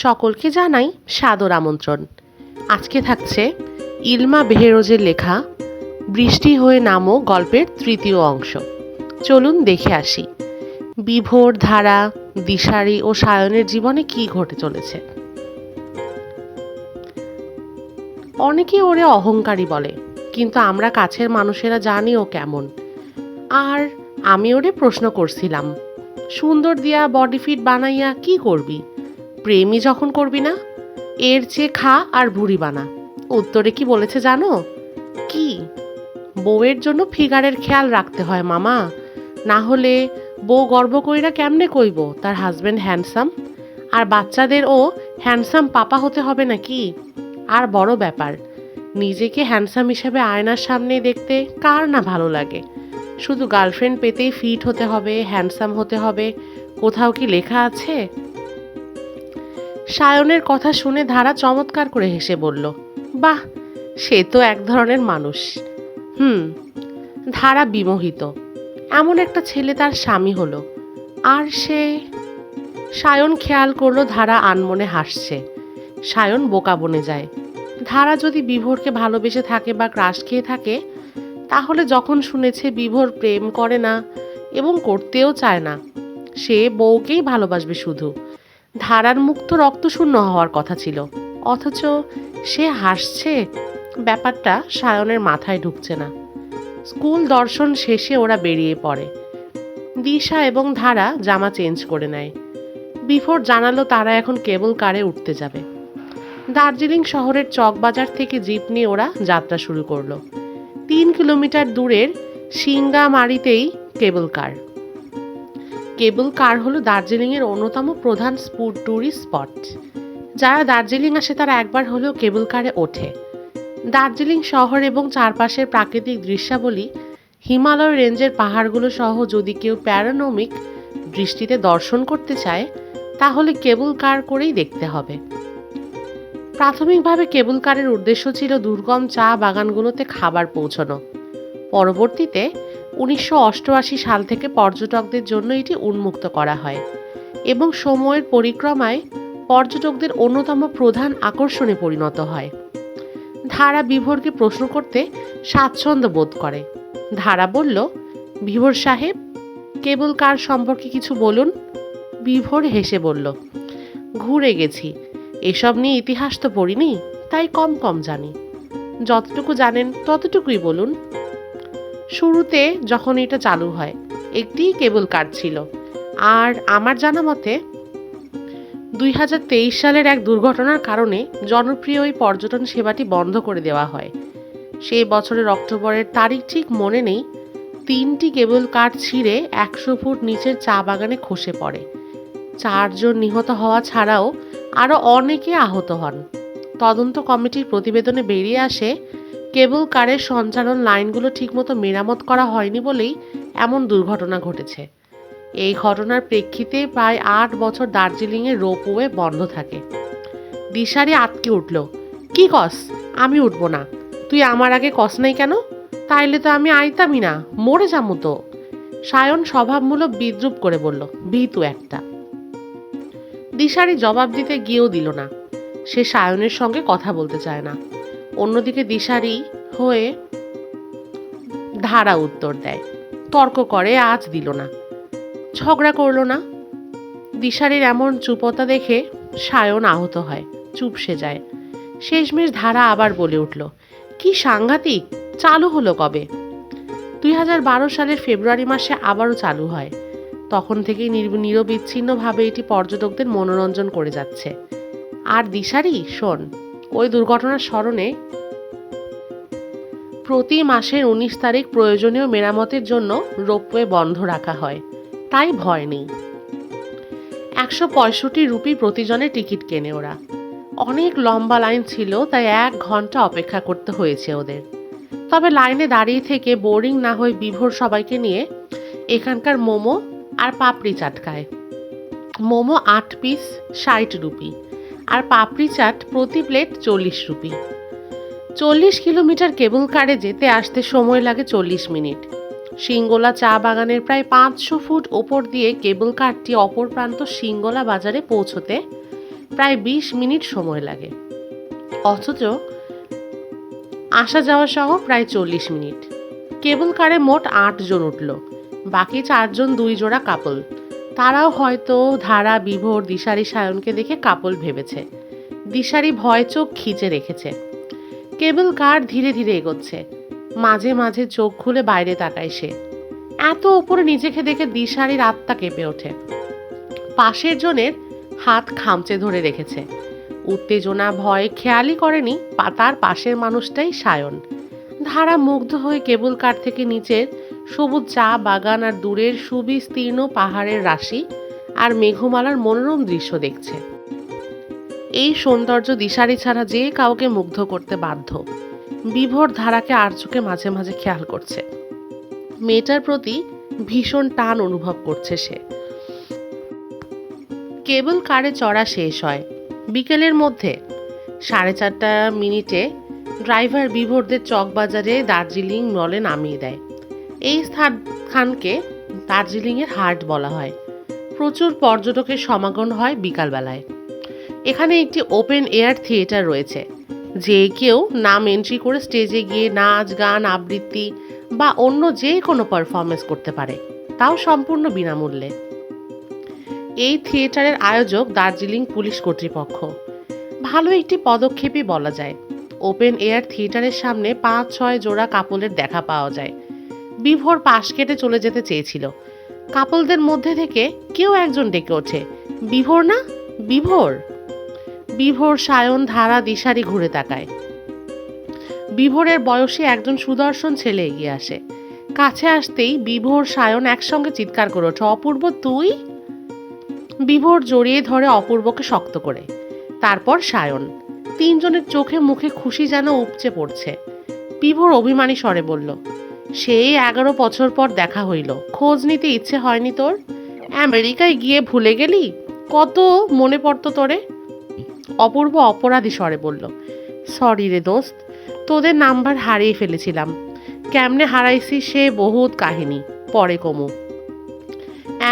সকলকে জানাই সাদর আমন্ত্রণ। আজকে থাকছে ইলমা বেহেরোজের লেখা বৃষ্টি হয়ে নামো গল্পের তৃতীয় অংশ। চলুন দেখে আসি বিভোর, ধারা, দিশারি ও সায়নের জীবনে কি ঘটে চলেছে। অনেকে ওরে অহংকারী বলে, কিন্তু আমরা কাছের মানুষেরা জানি ও কেমন। আর আমি ওরে প্রশ্ন করছিলাম, সুন্দর দিয়া বডি ফিট বানাইয়া কি করবি? প্রেমই যখন করবি না, এর চেয়ে খা আর ভুঁড়ি বানা। উত্তরে কি বলেছে জানো? কি? বউয়ের জন্য ফিগারের খেয়াল রাখতে হয় মামা, না হলে বউ গর্ব কইরা কেমনে কইব তার হাজবেন্ড হ্যান্ডসাম, আর বাচ্চাদের ও হ্যান্ডসাম পাপা হতে হবে নাকি? আর বড় ব্যাপার, নিজেকে হ্যান্ডসাম হিসেবে আয়নার সামনে দেখতে কার না ভালো লাগে? শুধু গার্লফ্রেন্ড পেতেই ফিট হতে হবে, হ্যান্ডসাম হতে হবে, কোথাও কি লেখা আছে? সায়নের কথা শুনে ধারা চমৎকার করে হেসে বলল, বাহ, সে তো এক ধরনের মানুষ। ধারা বিমোহিত, এমন একটা ছেলে তার স্বামী হলো। আর সে? সায়ন খেয়াল করলো ধারা আনমনে হাসছে। সায়ন বোকা বনে যায়। ধারা যদি বিভোরকে ভালোবেসে থাকে বা ক্রাশ খেয়ে থাকে, তাহলে যখন শুনেছে বিভোর প্রেম করে না এবং করতেও চায় না, সে বউকেই ভালোবাসবে শুধু, ধারার মুক্ত রক্তশূন্য হওয়ার কথা ছিল, অথচ সে হাসছে। ব্যাপারটা সায়নের মাথায় ঢুকছে না। স্কুল দর্শন শেষে ওরা বেরিয়ে পড়ে। দিশা এবং ধারা জামা চেঞ্জ করে নেয়। বিভোর জানালো তারা এখন কেবল কারে উঠতে যাবে। দার্জিলিং শহরের চকবাজার থেকে জিপ নিয়ে ওরা যাত্রা শুরু করলো। 3 কিলোমিটার দূরের সিঙ্গামারিতেই কেবল কার। কেবল কার হলো দার্জিলিংয়ের অন্যতম প্রধান ট্যুরিস্ট স্পট। যারা দার্জিলিং আসে তারা একবার হলেও কেবল কারে ওঠে। দার্জিলিং শহর এবং চারপাশের প্রাকৃতিক দৃশ্যাবলী, হিমালয় রেঞ্জের পাহাড়গুলো সহ যদি কেউ প্যারানমিক দৃষ্টিতে দর্শন করতে চায়, তাহলে কেবল কার করেই দেখতে হবে। প্রাথমিকভাবে কেবল কারের উদ্দেশ্য ছিল দুর্গম চা বাগানগুলোতে খাবার পৌঁছানো। পরবর্তীতে 1988 সাল থেকে পর্যটকদের জন্য এটি উন্মুক্ত করা হয় এবং সময়ের পরিক্রমায় পর্যটকদের অন্যতম প্রধান আকর্ষণে পরিণত হয়। ধারা বিভোরকে প্রশ্ন করতে স্বাচ্ছন্দ্য বোধ করে। ধারা বলল, বিভোর সাহেব, কেবল কার সম্পর্কে কিছু বলুন। বিভোর হেসে বলল, ঘুরে গেছি, এসব নিয়ে ইতিহাস তো পড়িনি, তাই কম কম জানি। যতটুকু জানেন ততটুকুই বলুন। শুরুতে যখন এটা চালু হয়, একটি কেবল কার ছিল, আর আমার জানা মতে 2023 সালের এক দুর্ঘটনার কারণে জনপ্রিয় ওই পর্যটন সেবাটি বন্ধ করে দেওয়া হয়। সেই বছরের অক্টোবরের তারিখ ঠিক মনে নেই। 3টি কেবল কার ছিঁড়ে 100 ফুট নিচের চা বাগানে খসে পড়ে। 4 জন নিহত হওয়া ছাড়াও আরও অনেকে আহত হন। তদন্ত কমিটির প্রতিবেদনে বেরিয়ে আসে, কেবল কারের সঞ্চালন লাইনগুলো ঠিকমতো মেরামত করা হয়নি বলেই এমন দুর্ঘটনা ঘটেছে। এই ঘটনার প্রেক্ষিতে প্রায় 8 বছর দার্জিলিংয়ে রোপওয়ে বন্ধ থাকে। দিশারি আটকে উঠল, কি কস? আমি উঠবো না। তুই আমার আগে কস নাই কেন? তাইলে তো আমি আইতামই না, মরে যাবো তো। সায়ন স্বভাবমূলক বিদ্রুপ করে বলল, ভীতু একটা। দিশারি জবাব দিতে গিয়েও দিল না। সে সায়নের সঙ্গে কথা বলতে চায় না। অন্যদিকে দিশারি হয়ে ধারা উত্তর দেয়, তর্ক করে, আজ দিল না, ঝগড়া করলো না। দিশারির এমন চুপতা দেখে সায়ন আহত হয়, চুপসে যায়। শেষমেশ ধারা আবার বলে উঠল, কি সাংঘাতিক! চালু হলো কবে? 2012 সালের ফেব্রুয়ারি মাসে আবারও চালু হয়। তখন থেকেই নিরবিচ্ছিন্নভাবে এটি পর্যটকদের মনোরঞ্জন করে যাচ্ছে। আর দিশারি, শোন, ওই দুর্ঘটনার স্মরণে প্রতি মাসের 19 তারিখ প্রয়োজনীয় মেরামতের জন্য রোপওয়ে বন্ধ রাখা হয়, তাই ভয় নেই। 165 রুপি প্রতিজনের টিকিট কেনে ওরা। অনেক লম্বা লাইন ছিল, তাই 1 ঘন্টা অপেক্ষা করতে হয়েছে ওদের। তবে লাইনে দাঁড়িয়ে থেকে বোরিং না হয়ে বিভোর সবাইকে নিয়ে এখানকার মোমো আর পাপড়ি চাট খায়। মোমো 8 পিস 60 রুপি, আর পাপড়ি চাট প্রতি প্লেট 40 রুপি। 40 কিলোমিটার কেবল কারে যেতে আসতে সময় লাগে 40 মিনিট। সিঙ্গোলা চা বাগানের প্রায় 500 ফুট ওপর দিয়ে কেবল কারটি অপর প্রান্ত সিঙ্গোলা বাজারে পৌঁছতে প্রায় 20 মিনিট সময় লাগে, অথচ আসা যাওয়া সহ প্রায় 40 মিনিট। কেবল কারে মোট 8 জন উঠল, বাকি 4 জন 2 জোড়া কাপল। তারাও হয়তো ধারা, বিভোর, দিশারি, সায়নকে দেখে কাপল ভেবেছে। দিশারি ভয় চোখ খিচে রেখেছে। কেবল কার ধীরে ধীরে এগোচ্ছে, মাঝে মাঝে চোখ খুলে বাইরে তাকায় সে। এত উপরে নিজেকে দেখে দিশারির আত্মা কেঁপে ওঠে। পাশের জনের হাত খামচে ধরে রেখেছে। উত্তেজনা, ভয় খেয়ালই করেনি তার পাশের মানুষটাই সায়ন। ধারা মুগ্ধ হয়ে কেবল কার থেকে নিচের সবুজ চা বাগান আর দূরের সুবিস্তীর্ণ পাহাড়ের রাশি আর মেঘমালার মনোরম দৃশ্য দেখছে। এই সৌন্দর্য দিশারি ছাড়া যে কাউকে মুগ্ধ করতে বাধ্য। বিভোর ধারাকে আর চোখে মাঝে মাঝে খেয়াল করছে। মেয়েটার প্রতি ভীষণ টান অনুভব করছে সে। কেবল কারে চড়া শেষ হয় বিকেলের মধ্যে। 4:30 ড্রাইভার বিভোরদের চকবাজারে দার্জিলিং মলে নামিয়ে দেয়। এই স্থানকে দার্জিলিংয়ের হার্ট বলা হয়। প্রচুর পর্যটকের সমাগম হয় বিকালবেলায়। এখানে একটি ওপেন এয়ার থিয়েটার রয়েছে। যে কেউ নাম এন্ট্রি করে স্টেজে গিয়ে নাচ, গান, আবৃত্তি বা অন্য যে কোনো পারফরমেন্স করতে পারে, তাও সম্পূর্ণ বিনামূল্যে। এই থিয়েটারের আয়োজক দার্জিলিং পুলিশ কর্তৃপক্ষ। ভালো একটি পদক্ষেপই বলা যায়। ওপেন এয়ার থিয়েটারের সামনে 5-6 জোড়া কাপলের দেখা পাওয়া যায়। বিভোর পাশ কেটে চলে যেতে চেয়েছিল। কাপলদের মধ্যে থেকে কেউ একজন ডেকে ওঠে, বিভোর না, বিভোর। বিভোর, সায়ন, ধারা, দিশারি ঘুরে তাকায়। বিভোরের বয়সী একজন সুদর্শন ছেলে এগিয়ে আসে। কাছে আসতেই বিভোর, সায়ন একসঙ্গে চিৎকার করে ওঠে, অপূর্ব তুই! বিভোর জড়িয়ে ধরে অপূর্বকে শক্ত করে। তারপর সায়ন। 3 জনের চোখে মুখে খুশি যেন উপচে পড়ছে। বিভোর অভিমানী স্বরে বলল, সেই 11 বছর পর দেখা হইল, খোঁজ নিতে ইচ্ছে হয়নি তোর? আমেরিকায় গিয়ে ভুলে গেলি? কত মনে পড়তো তোরে। অপূর্ব অপরাধী স্বরে বলল, সরি রে দোস্ত, তোদের নাম্বার হারিয়ে ফেলেছিলাম। কেমনে হারাইছি সে বহুত কাহিনী, পরে কমু।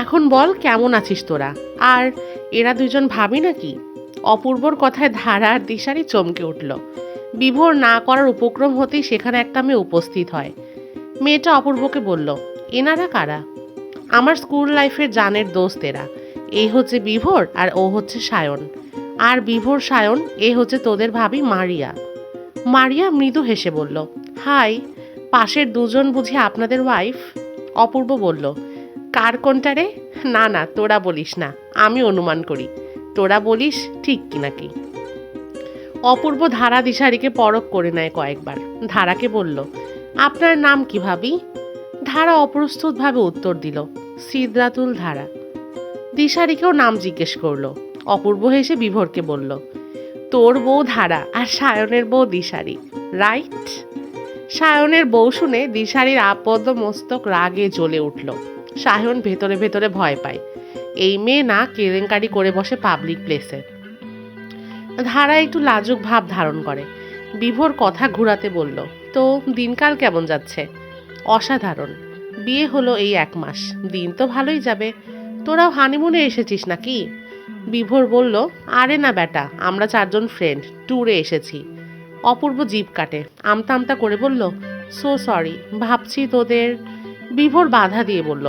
এখন বল কেমন আছিস তোরা? আর এরা 2 জন ভাবি নাকি? অপূর্বর কথায় ধারা আর দিশারি চমকে উঠল। বিভোর না করার উপক্রম হতেই সেখানে একটা মেয়ে উপস্থিত হয়। মেয়েটা অপূর্বকে বলল, এনারা কারা? আমার স্কুল লাইফের জানের দোস্ত এরা। এই হচ্ছে বিভোর আর ও হচ্ছে সায়ন। আর বিভোর, সায়ন, এ হচ্ছে তোদের ভাবি মারিয়া। মারিয়া মৃদু হেসে বলল, হাই, পাশের 2 জন বুঝি আপনাদের ওয়াইফ? অপূর্ব বলল, কার কোনটা রে? না না, তোরা বলিস না, আমি অনুমান করি। তোরা বলিস ঠিক কি নাকি? অপূর্ব ধারা দিশারিকে পরখ করে নেয় কয়েকবার। ধারাকে বলল, আপনার নাম কি ভাবি? ধারা অপ্রস্তুতভাবে উত্তর দিল, সিদ্রাতুল ধারা। দিশারিকেও নাম জিজ্ঞেস করলো। অপূর্ব হেসে বিভোরকে বলল, তোর বউ ধারা আর সায়নের বউ দিশারি, রাইট? সায়নের বউ শুনে দিশারির আপদ মস্তক রাগে জ্বলে উঠল। সায়ন ভেতরে ভেতরে ভয় পায়, এই মেয়ে না কেলেঙ্কারি করে বসে পাবলিক প্লেসে। ধারা একটু লাজুক ভাব ধারণ করে। বিভোর কথা ঘুরাতে বলল, তো দিনকাল কেমন যাচ্ছে? অসাধারণ। বিয়ে হলো এই 1 মাস, দিন তো ভালোই যাবে। তোরাও হানিমুনে এসেছিস নাকি? বিভোর বলল, আরে না বেটা, আমরা 4 জন ফ্রেন্ড ট্যুরে এসেছি। অপূর্ব জিভ কাটে, আমতা আমতা করে বলল, সো সরি, ভাবছি তোদের। বিভোর বাধা দিয়ে বলল,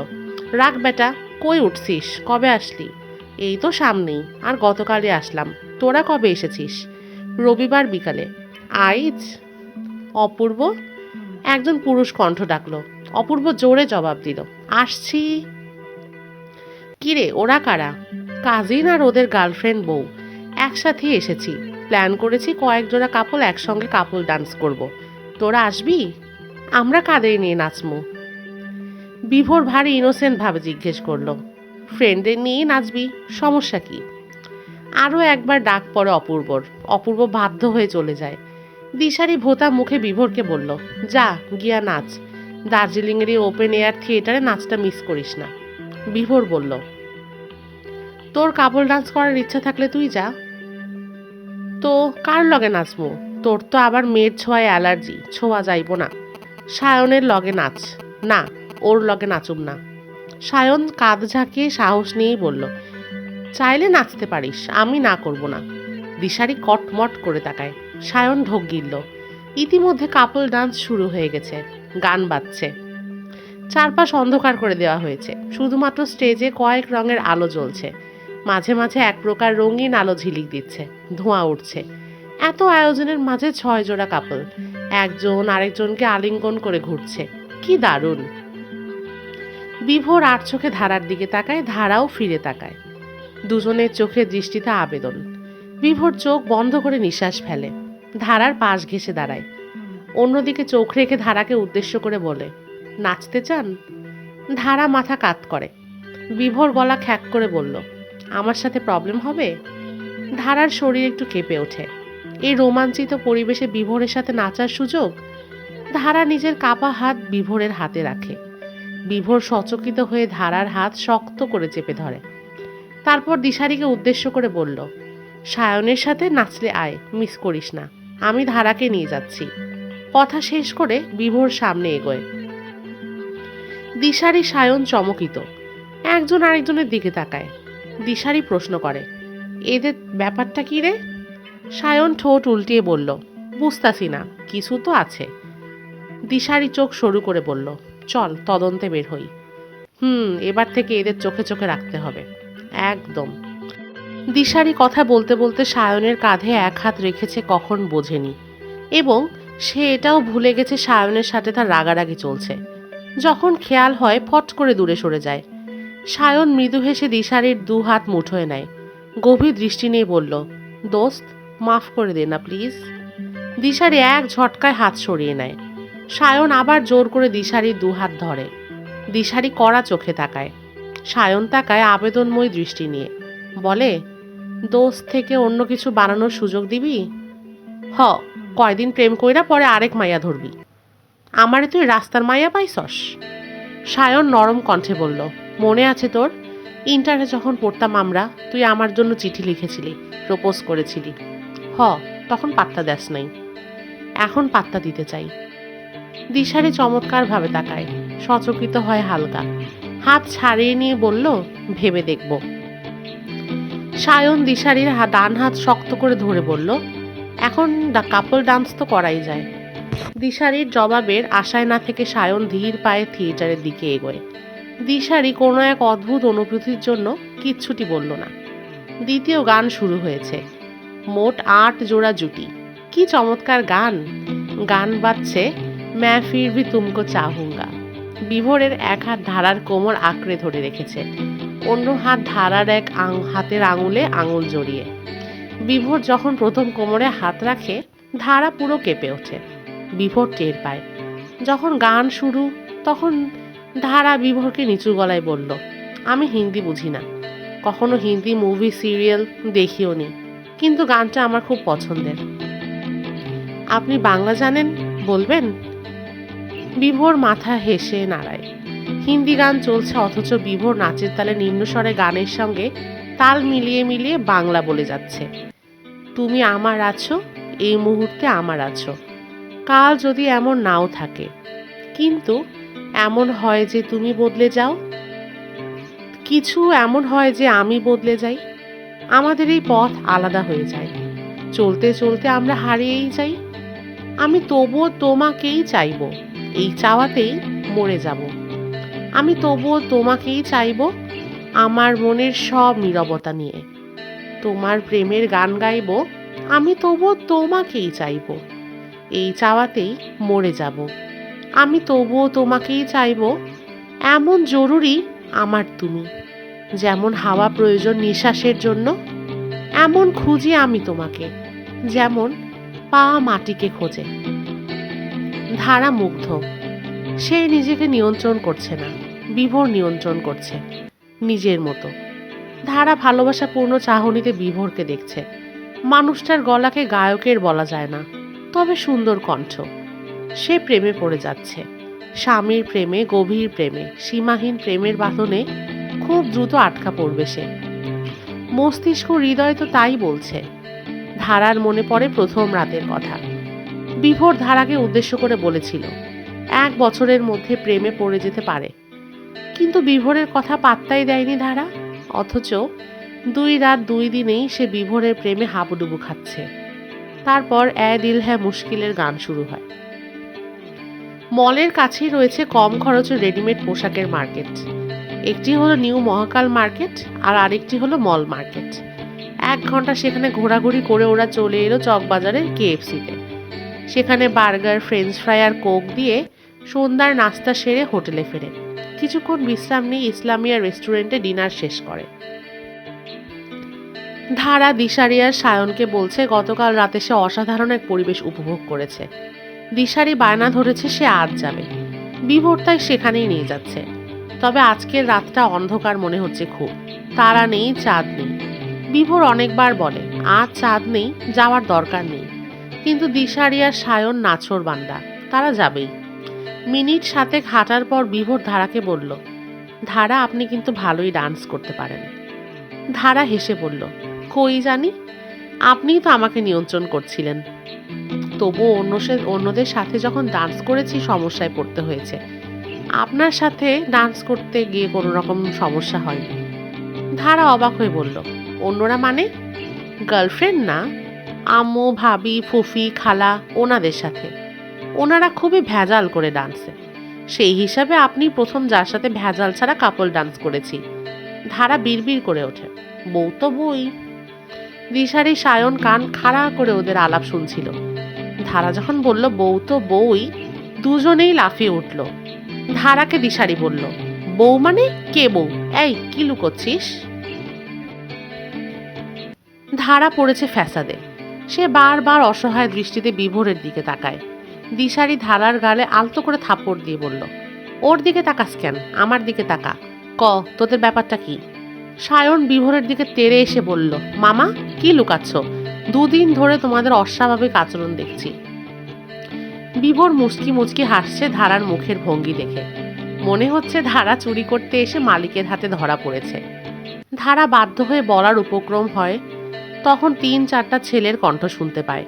রাখ বেটা, কই উঠছিস? কবে আসলি? এই তো সামনেই, আর গতকালই আসলাম। তোরা কবে এসেছিস? রবিবার বিকালে। আইজ? অপূর্ব? একজন পুরুষ কণ্ঠ ডাকলো। অপূর্ব জোরে জবাব দিল, আসছি। কিরে, ওরা কারা? কাজিন আর ওদের গার্লফ্রেন্ড বউ একসাথে এসেছি। প্ল্যান করেছি কয়েক জোড়া কাপল একসঙ্গে কাপল ডান্স করব। তোরা আসবি? আমরা কাদের নিয়ে নাচমু? বিভোর ভারী ইনোসেন্ট ভাবে জিজ্ঞেস করলো, ফ্রেন্ডদের নিয়েই নাচবি, সমস্যা কি? আরও একবার ডাক পড়ে অপূর্বর। অপূর্ব বাধ্য হয়ে চলে যায়। দিশারি ভোতা মুখে বিভোরকে বলল, যা গিয়া নাচ। দার্জিলিংয়ের এই ওপেন এয়ার থিয়েটারে নাচটা মিস করিস না। বিভোর বলল, তোর কাপল ডান্স করার ইচ্ছা থাকলে তুই যা। তো কার লগে নাচবো? তোর তো আবার মেয়ের ছোঁয়ায় অ্যালার্জি, ছোঁয়া যাইব না। সায়নের লগে নাচ। না, ওর লগে নাচুম না। সায়ন কাঁধ ঝাঁকিয়ে সাহস নিয়েই বলল, চাইলে নাচতে পারিস, আমি না করব না। দিশারি কটমট করে তাকায়। সায়ন ঢোক গিলল। ইতিমধ্যে কাপল ডান্স শুরু হয়ে গেছে। গান বাজছে। চারপাশ অন্ধকার করে দেওয়া হয়েছে। শুধুমাত্র স্টেজে কয়েক রঙের আলো জ্বলছে। মাঝে মাঝে এক প্রকার রঙিন আলো ঝিলিক দিচ্ছে। ধোঁয়া উঠছে। এত আয়োজনের মাঝে 6 জোড়া কাপল একজন আরেকজনকে আলিঙ্গন করে ঘুরছে। কি দারুণ! বিভোর আর চোখে ধারার দিকে তাকায়, ধারাও ফিরে তাকায়। দুজনের চোখের দৃষ্টিতে আবেদন। বিভোর চোখ বন্ধ করে নিঃশ্বাস ফেলে। ধারার পাশ ঘেঁষে দাঁড়ায়। অন্যদিকে চোখ রেখে ধারাকে উদ্দেশ্য করে বলে, নাচতে চান? ধারা মাথা কাত করে। বিভোর গলা খ্যাক করে বলল, আমার সাথে প্রবলেম হবে? ধারার শরীর একটু কেঁপে ওঠে। এই রোমাঞ্চিত পরিবেশে বিভোরের সাথে নাচার সুযোগ? ধারা নিজের কাপা হাত বিভোরের হাতে রাখে। বিভোর সচকিত হয়ে ধারার হাত শক্ত করে চেপে ধরে। তারপর দিশারিকে উদ্দেশ্য করে বলল, সায়নের সাথে নাচলে আয়, মিস করিস না, আমি ধারাকে নিয়ে যাচ্ছি। কথা শেষ করে বিভোর সামনে এগোয়। দিশারি সায়ন চমকিত। একজন আরেকজনের দিকে তাকায়। দিশারি প্রশ্ন করে, এদের ব্যাপারটা কি রে? সায়ন ঠোঁট উল্টিয়ে বলল, বুঝতাছি না, কিছু তো আছে। দিশারি চোখ সরু করে বলল, চল তদন্তে বের হই। এবার থেকে এদের চোখে চোখে রাখতে হবে। একদম। দিশারি কথা বলতে বলতে সায়নের কাঁধে এক হাত রেখেছে কখন বোঝেনি, এবং সে এটাও ভুলে গেছে সায়নের সাথে তার রাগারাগি চলছে। যখন খেয়াল হয় ফট করে দূরে সরে যায়। সায়ন মৃদু হেসে দিশারির 2 হাত মুঠোয় নেয়। গভীর দৃষ্টি নিয়ে বলল, দোস্ত, মাফ করে দে না প্লিজ। দিশারি এক ঝটকায় হাত সরিয়ে নেয়। সায়ন আবার জোর করে দিশারির 2 হাত ধরে। দিশারি কড়া চোখে তাকায়। সায়ন তাকায় আবেদনময় দৃষ্টি নিয়ে। বলে, দোস্ত থেকে অন্য কিছু বানানোর সুযোগ দিবি? কয়দিন প্রেম কইরা পরে আরেক মাইয়া ধরবি। আমারে তুই রাস্তার মাইয়া পাইছস? সায়ন নরম কণ্ঠে বলল, মনে আছে তোর, ইন্টারে যখন পড়তাম আমরা, তুই আমার জন্য চিঠি লিখেছিলি, প্রপোজ করেছিলি। তখন পাত্তা দেস নাই, এখন পাত্তা দিতে চাই। দিশারি চমৎকার ভাবে তাকায়, সচকিত হয় হালকা। হাত ছাড়িয়ে নিয়ে বলল, ভেবে দেখব। সায়ন দিশারির ডান হাত শক্ত করে ধরে বলল, এখন কাপল ডান্স তো করাই যায়। দিশারির জবাবের আশায় না থেকে সায়ন ধীর পায়ে থিয়েটারের দিকে এগোয়। দিশারি কোনো এক অদ্ভুত অনুভূতির জন্য কিচ্ছুটি বলল না। দ্বিতীয় গান শুরু হয়েছে। মোট 8 জোড়া জুটি। কি চমৎকার গান! গান বাজছে मैं फिर भी तुमको चाहूंगा। বিভোরের এক হাত ধারার কোমর আঁকড়ে ধরে রেখেছে, অন্য হাত ধারার এক হাতের আঙুলে আঙুল জড়িয়ে। বিভোর যখন প্রথম কোমরে হাত রাখে, ধারা পুরো কেঁপে ওঠে। বিভোর টের পায়। যখন গান শুরু, তখন ধারা বিভোরকে নিচু গলায় বলল, আমি হিন্দি বুঝি না, কখনো হিন্দি মুভি সিরিয়াল দেখিও নি, কিন্তু গানটা আমার খুব পছন্দের। আপনি বাংলা জানেন, বলবেন? বিভোর মাথা হেসে নাড়ায়। হিন্দি গান চলছে, অথচ বিভোর নাচের তালে নিম্নস্বরে গানের সঙ্গে তাল মিলিয়ে মিলিয়ে বাংলা বলে যাচ্ছে। তুমি আমার আছো, এই মুহূর্তে আমার আছো, কাল যদি এমন নাও থাকে, কিন্তু এমন হয় যে তুমি বদলে যাও, কিছু এমন হয় যে আমি বদলে যাই, আমাদের এই পথ আলাদা হয়ে যায়, চলতে চলতে আমরা হারিয়েই যাই। আমি তবুও তোমাকেই চাইব, এই চাওয়াতেই মরে যাব। আমি তবুও তোমাকেই চাইব, আমার মনের সব নীরবতা নিয়ে। তোমার প্রেমের গান গাইব, আমি তবুও তোমাকেই চাইব, এই চাওয়াতেই মরে যাব। আমি তবুও তোমাকেই চাইব, এমন জরুরি আমার তুমি, যেমন হাওয়া প্রয়োজন নিঃশ্বাসের জন্য, এমন খুঁজি আমি তোমাকে, যেমন পা মাটিকে খোঁজে। ধারা মুগ্ধ। সে নিজেকে নিয়ন্ত্রণ করছে না, বিভোর নিয়ন্ত্রণ করছে নিজের মতো। ধারা ভালোবাসাপূর্ণ চাহনিতে বিভোরকে দেখছে। মানুষটার গলাকে গায়কের বলা যায় না, তবে সুন্দর কণ্ঠ। সে প্রেমে পড়ে যাচ্ছে, স্বামীর প্রেমে, গভীর প্রেমে, সীমাহীন প্রেমের বাঁধনে খুব দ্রুত আটকা পড়বে সে। মস্তিষ্ক হৃদয় তো তাই বলছে। ধারার মনে পড়ে প্রথম রাতের কথা। বিভোর ধারাকে উদ্দেশ্য করে বলেছিল, 1 বছরের মধ্যে প্রেমে পড়ে যেতে পারে, কিন্তু বিভোরের কথা পাত্তাই দেয়নি ধারা। অথচ 2 রাত 2 দিনেই সে বিভোরের প্রেমে হাবুডুবু খাচ্ছে। তারপর এ দিল হ্যায় মুশকিলের গান শুরু হয়। মলের কাছেই রয়েছে কম খরচে রেডিমেড পোশাকের মার্কেট। একটি হলো নিউ মহাকাল মার্কেট আর আরেকটি হলো মল মার্কেট। 1 ঘন্টা সেখানে ঘোরাঘুরি করে ওরা চলে এলো চকবাজারের কেএফসিতে। সেখানে বার্গার, ফ্রেঞ্চ ফ্রাই আর কোক দিয়ে সন্ধ্যার নাস্তা সেরে হোটেলে ফেরে। কিছুক্ষণ বিশ্রাম নিয়ে ইসলামিয়া রেস্টুরেন্টে ডিনার শেষ করে। ধারা দিশারি আর সায়নকে বলছে গতকাল রাতে সে অসাধারণ এক পরিবেশ উপভোগ করেছে। দিশারি বায়না ধরেছে সে আজ যাবে। বিভোর তাই সেখানেই নিয়ে যাচ্ছে। তবে আজকের রাতটা অন্ধকার মনে হচ্ছে খুব। তারা নেই, চাঁদ নেই। বিভোর অনেকবার বলে আজ চাঁদ নেই, যাওয়ার দরকার নেই। কিন্তু দিশারি আর সায়ন নাছোড় বান্দা, তারা যাবেই। মিনিট 7 হাঁটার পর বিভোর ধারাকে বলল, ধারা আপনি কিন্তু ভালোই ডান্স করতে পারেন। ধারা হেসে বলল, কই জানি, আপনিই তো আমাকে নিয়ন্ত্রণ করছিলেন। তবু অন্যদের সাথে যখন ডান্স করেছি সমস্যায় পড়তে হয়েছে। আপনার সাথে ডান্স করতে গিয়ে কোনো রকম সমস্যা হয়নি। ধারা অবাক হয়ে বলল, অন্যরা মানে? গার্লফ্রেন্ড না, আম্মু, ভাবি, ফুফি, খালা, ওনাদের সাথে। ওনারা খুবই ভেজাল করে ডান্সে। সেই হিসাবে আপনি প্রথম যার সাথে ভেজাল ছাড়া কাপল ডান্স করেছি। ধারা বিড়বিড় করে ওঠে, বউ তো বই। দিশারি সায়ন কান খাড়া করে ওদের আলাপ শুনছিল। ধারা যখন বলল বউ তো বউই, দুজনেই লাফিয়ে উঠল। ধারাকে দিশারি বলল, বউ মানে কে বউ? এই কি লুকোচ্ছিস? ধারা পড়েছে ফ্যাসাদে। সে বারবার অসহায় দৃষ্টিতে বিভোরের দিকে তাকায়। দিশারি ধারার গালে আলতো করে থাপ্পড় দিয়ে বলল, ওর দিকে তাকাস কেন, আমার দিকে তাকা। তোদের ব্যাপারটা কি? সায়ন বিভোরের দিকে তেড়ে এসে বলল, মামা কি লুকাচ্ছ? 2 দিন ধরে তোমাদের অস্বাভাবিক আচরণ দেখছি। বিভোর মুচকি মুচকি হাসছে ধারার মুখের ভঙ্গি দেখে। মনে হচ্ছে ধারা চুরি করতে এসে মালিকের হাতে ধরা পড়েছে। ধারা বাধ্য হয়ে বলার উপক্রম হয়, তখন 3-4টা ছেলের কণ্ঠ শুনতে পায়।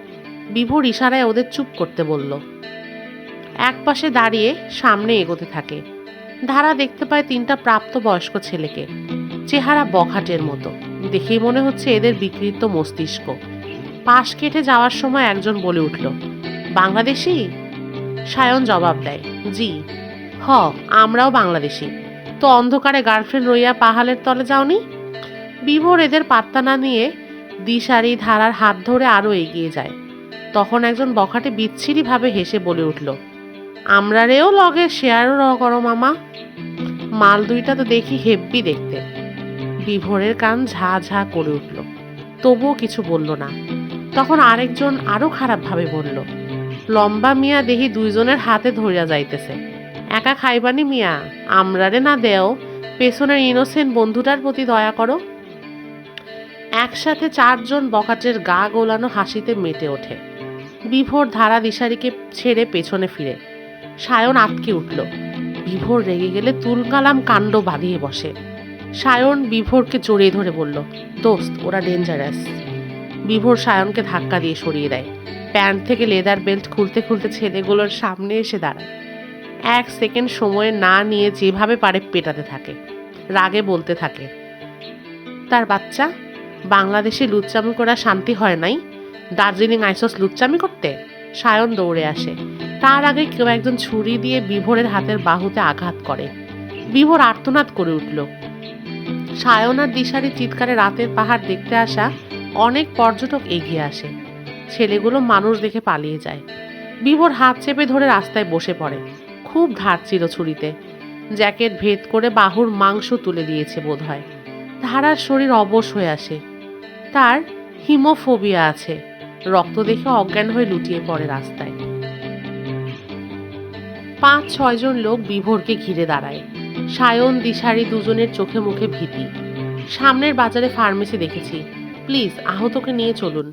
বিভোর ইশারায় ওদের চুপ করতে বলল। একপাশে দাঁড়িয়ে সামনে এগোতে থাকে। ধারা দেখতে পায় 3টা প্রাপ্তবয়স্ক ছেলেকে। চেহারা বখাটের মতো, দেখেই মনে হচ্ছে এদের বিকৃত মস্তিষ্ক। পাশ কেটে যাওয়ার সময় একজন বলে উঠল, বাংলাদেশি? সায়ন জবাব দেয়, জি। আমরাও বাংলাদেশি। তো অন্ধকারে গার্লফ্রেন্ড রইয়া পাহাড়ের তলে যাওনি? বিভোর এদের পাত্তা না নিয়ে দিশারি ধারার হাত ধরে আরো এগিয়ে যায়। তখন একজন বখাটে বিচ্ছিরিভাবে হেসে বলে উঠল, আমরা রেও লগে শেয়ারও করো মামা। মাল দুইটা তো দেখি হেব্বি দেখতে। বিভোরের কান ঝা ঝা করে উঠল, তবুও কিছু বলল না। তখন আরেকজন আরো খারাপভাবে বলল, লম্বা মিয়া দেহি 2 জনের হাতে ধরিয়া যাইতেছে। একা খাইবানি মিয়া, আমরারে না দেও, পেছনের ইনোসেন্ট বন্ধুটার প্রতি দয়া করো। একসাথে 4 জন বখাটের গা গোলানো হাসিতে মেতে ওঠে। বিভোর ধারা দিশারিকে ছেড়ে পেছনে ফিরে। সায়ন আটকে উঠল। বিভোর রেগে গেলে তুলকালাম কাণ্ড বাঁধিয়ে বসে। সায়ন বিভোরকে জড়িয়ে ধরে বলল, দোস্ত ওরা ডেঞ্জারাস। বিভোর সায়নকে ধাক্কা দিয়ে সরিয়ে দেয়। প্যান্ট থেকে লেদার বেল্ট খুলতে খুলতে ছেলেগুলোর সামনে এসে দাঁড়ায়। 1 সেকেন্ড সময় না নিয়ে যেভাবে পারে পেটাতে থাকে। রাগে বলতে থাকে, তার বাচ্চা, বাংলাদেশে লুচ্চামি করা শান্তি হয় নাই? দার্জিলিং আইসস লুচ্চামি করতে? সায়ন দৌড়ে আসে। তার আগে কেউ একজন ছুরি দিয়ে বিভোরের হাতের বাহুতে আঘাত করে। বিভোর আর্তনাদ করে উঠল। সায়ন আর দিশারি চিৎকারে রাতের পাহাড় দেখতে আসা অনেক পর্যটক এগিয়ে আসে। ছেলেগুলো মানুষ দেখে পালিয়ে যায়। বিভোর হাত চেপে ধরে রাস্তায় বসে পড়ে। খুব ধার ছিল ছুরিতে। জ্যাকেট ভেদ করে বাহুর মাংস তুলে দিয়েছে বোধহয়। ধারার শরীর অবশ হয়ে আসে। তার হিমোফোবিয়া আছে। রক্ত দেখে অজ্ঞান হয়ে লুটিয়ে পড়ে রাস্তায়। 5-6 জন লোক বিভোরকে ঘিরে দাঁড়ায়। সায়ন দিশারি দুজনের চোখে মুখে ভীতি। সামনের বাজারে ফার্মেসি দেখেছি, প্লিজ আহতকে নিয়ে চলুন।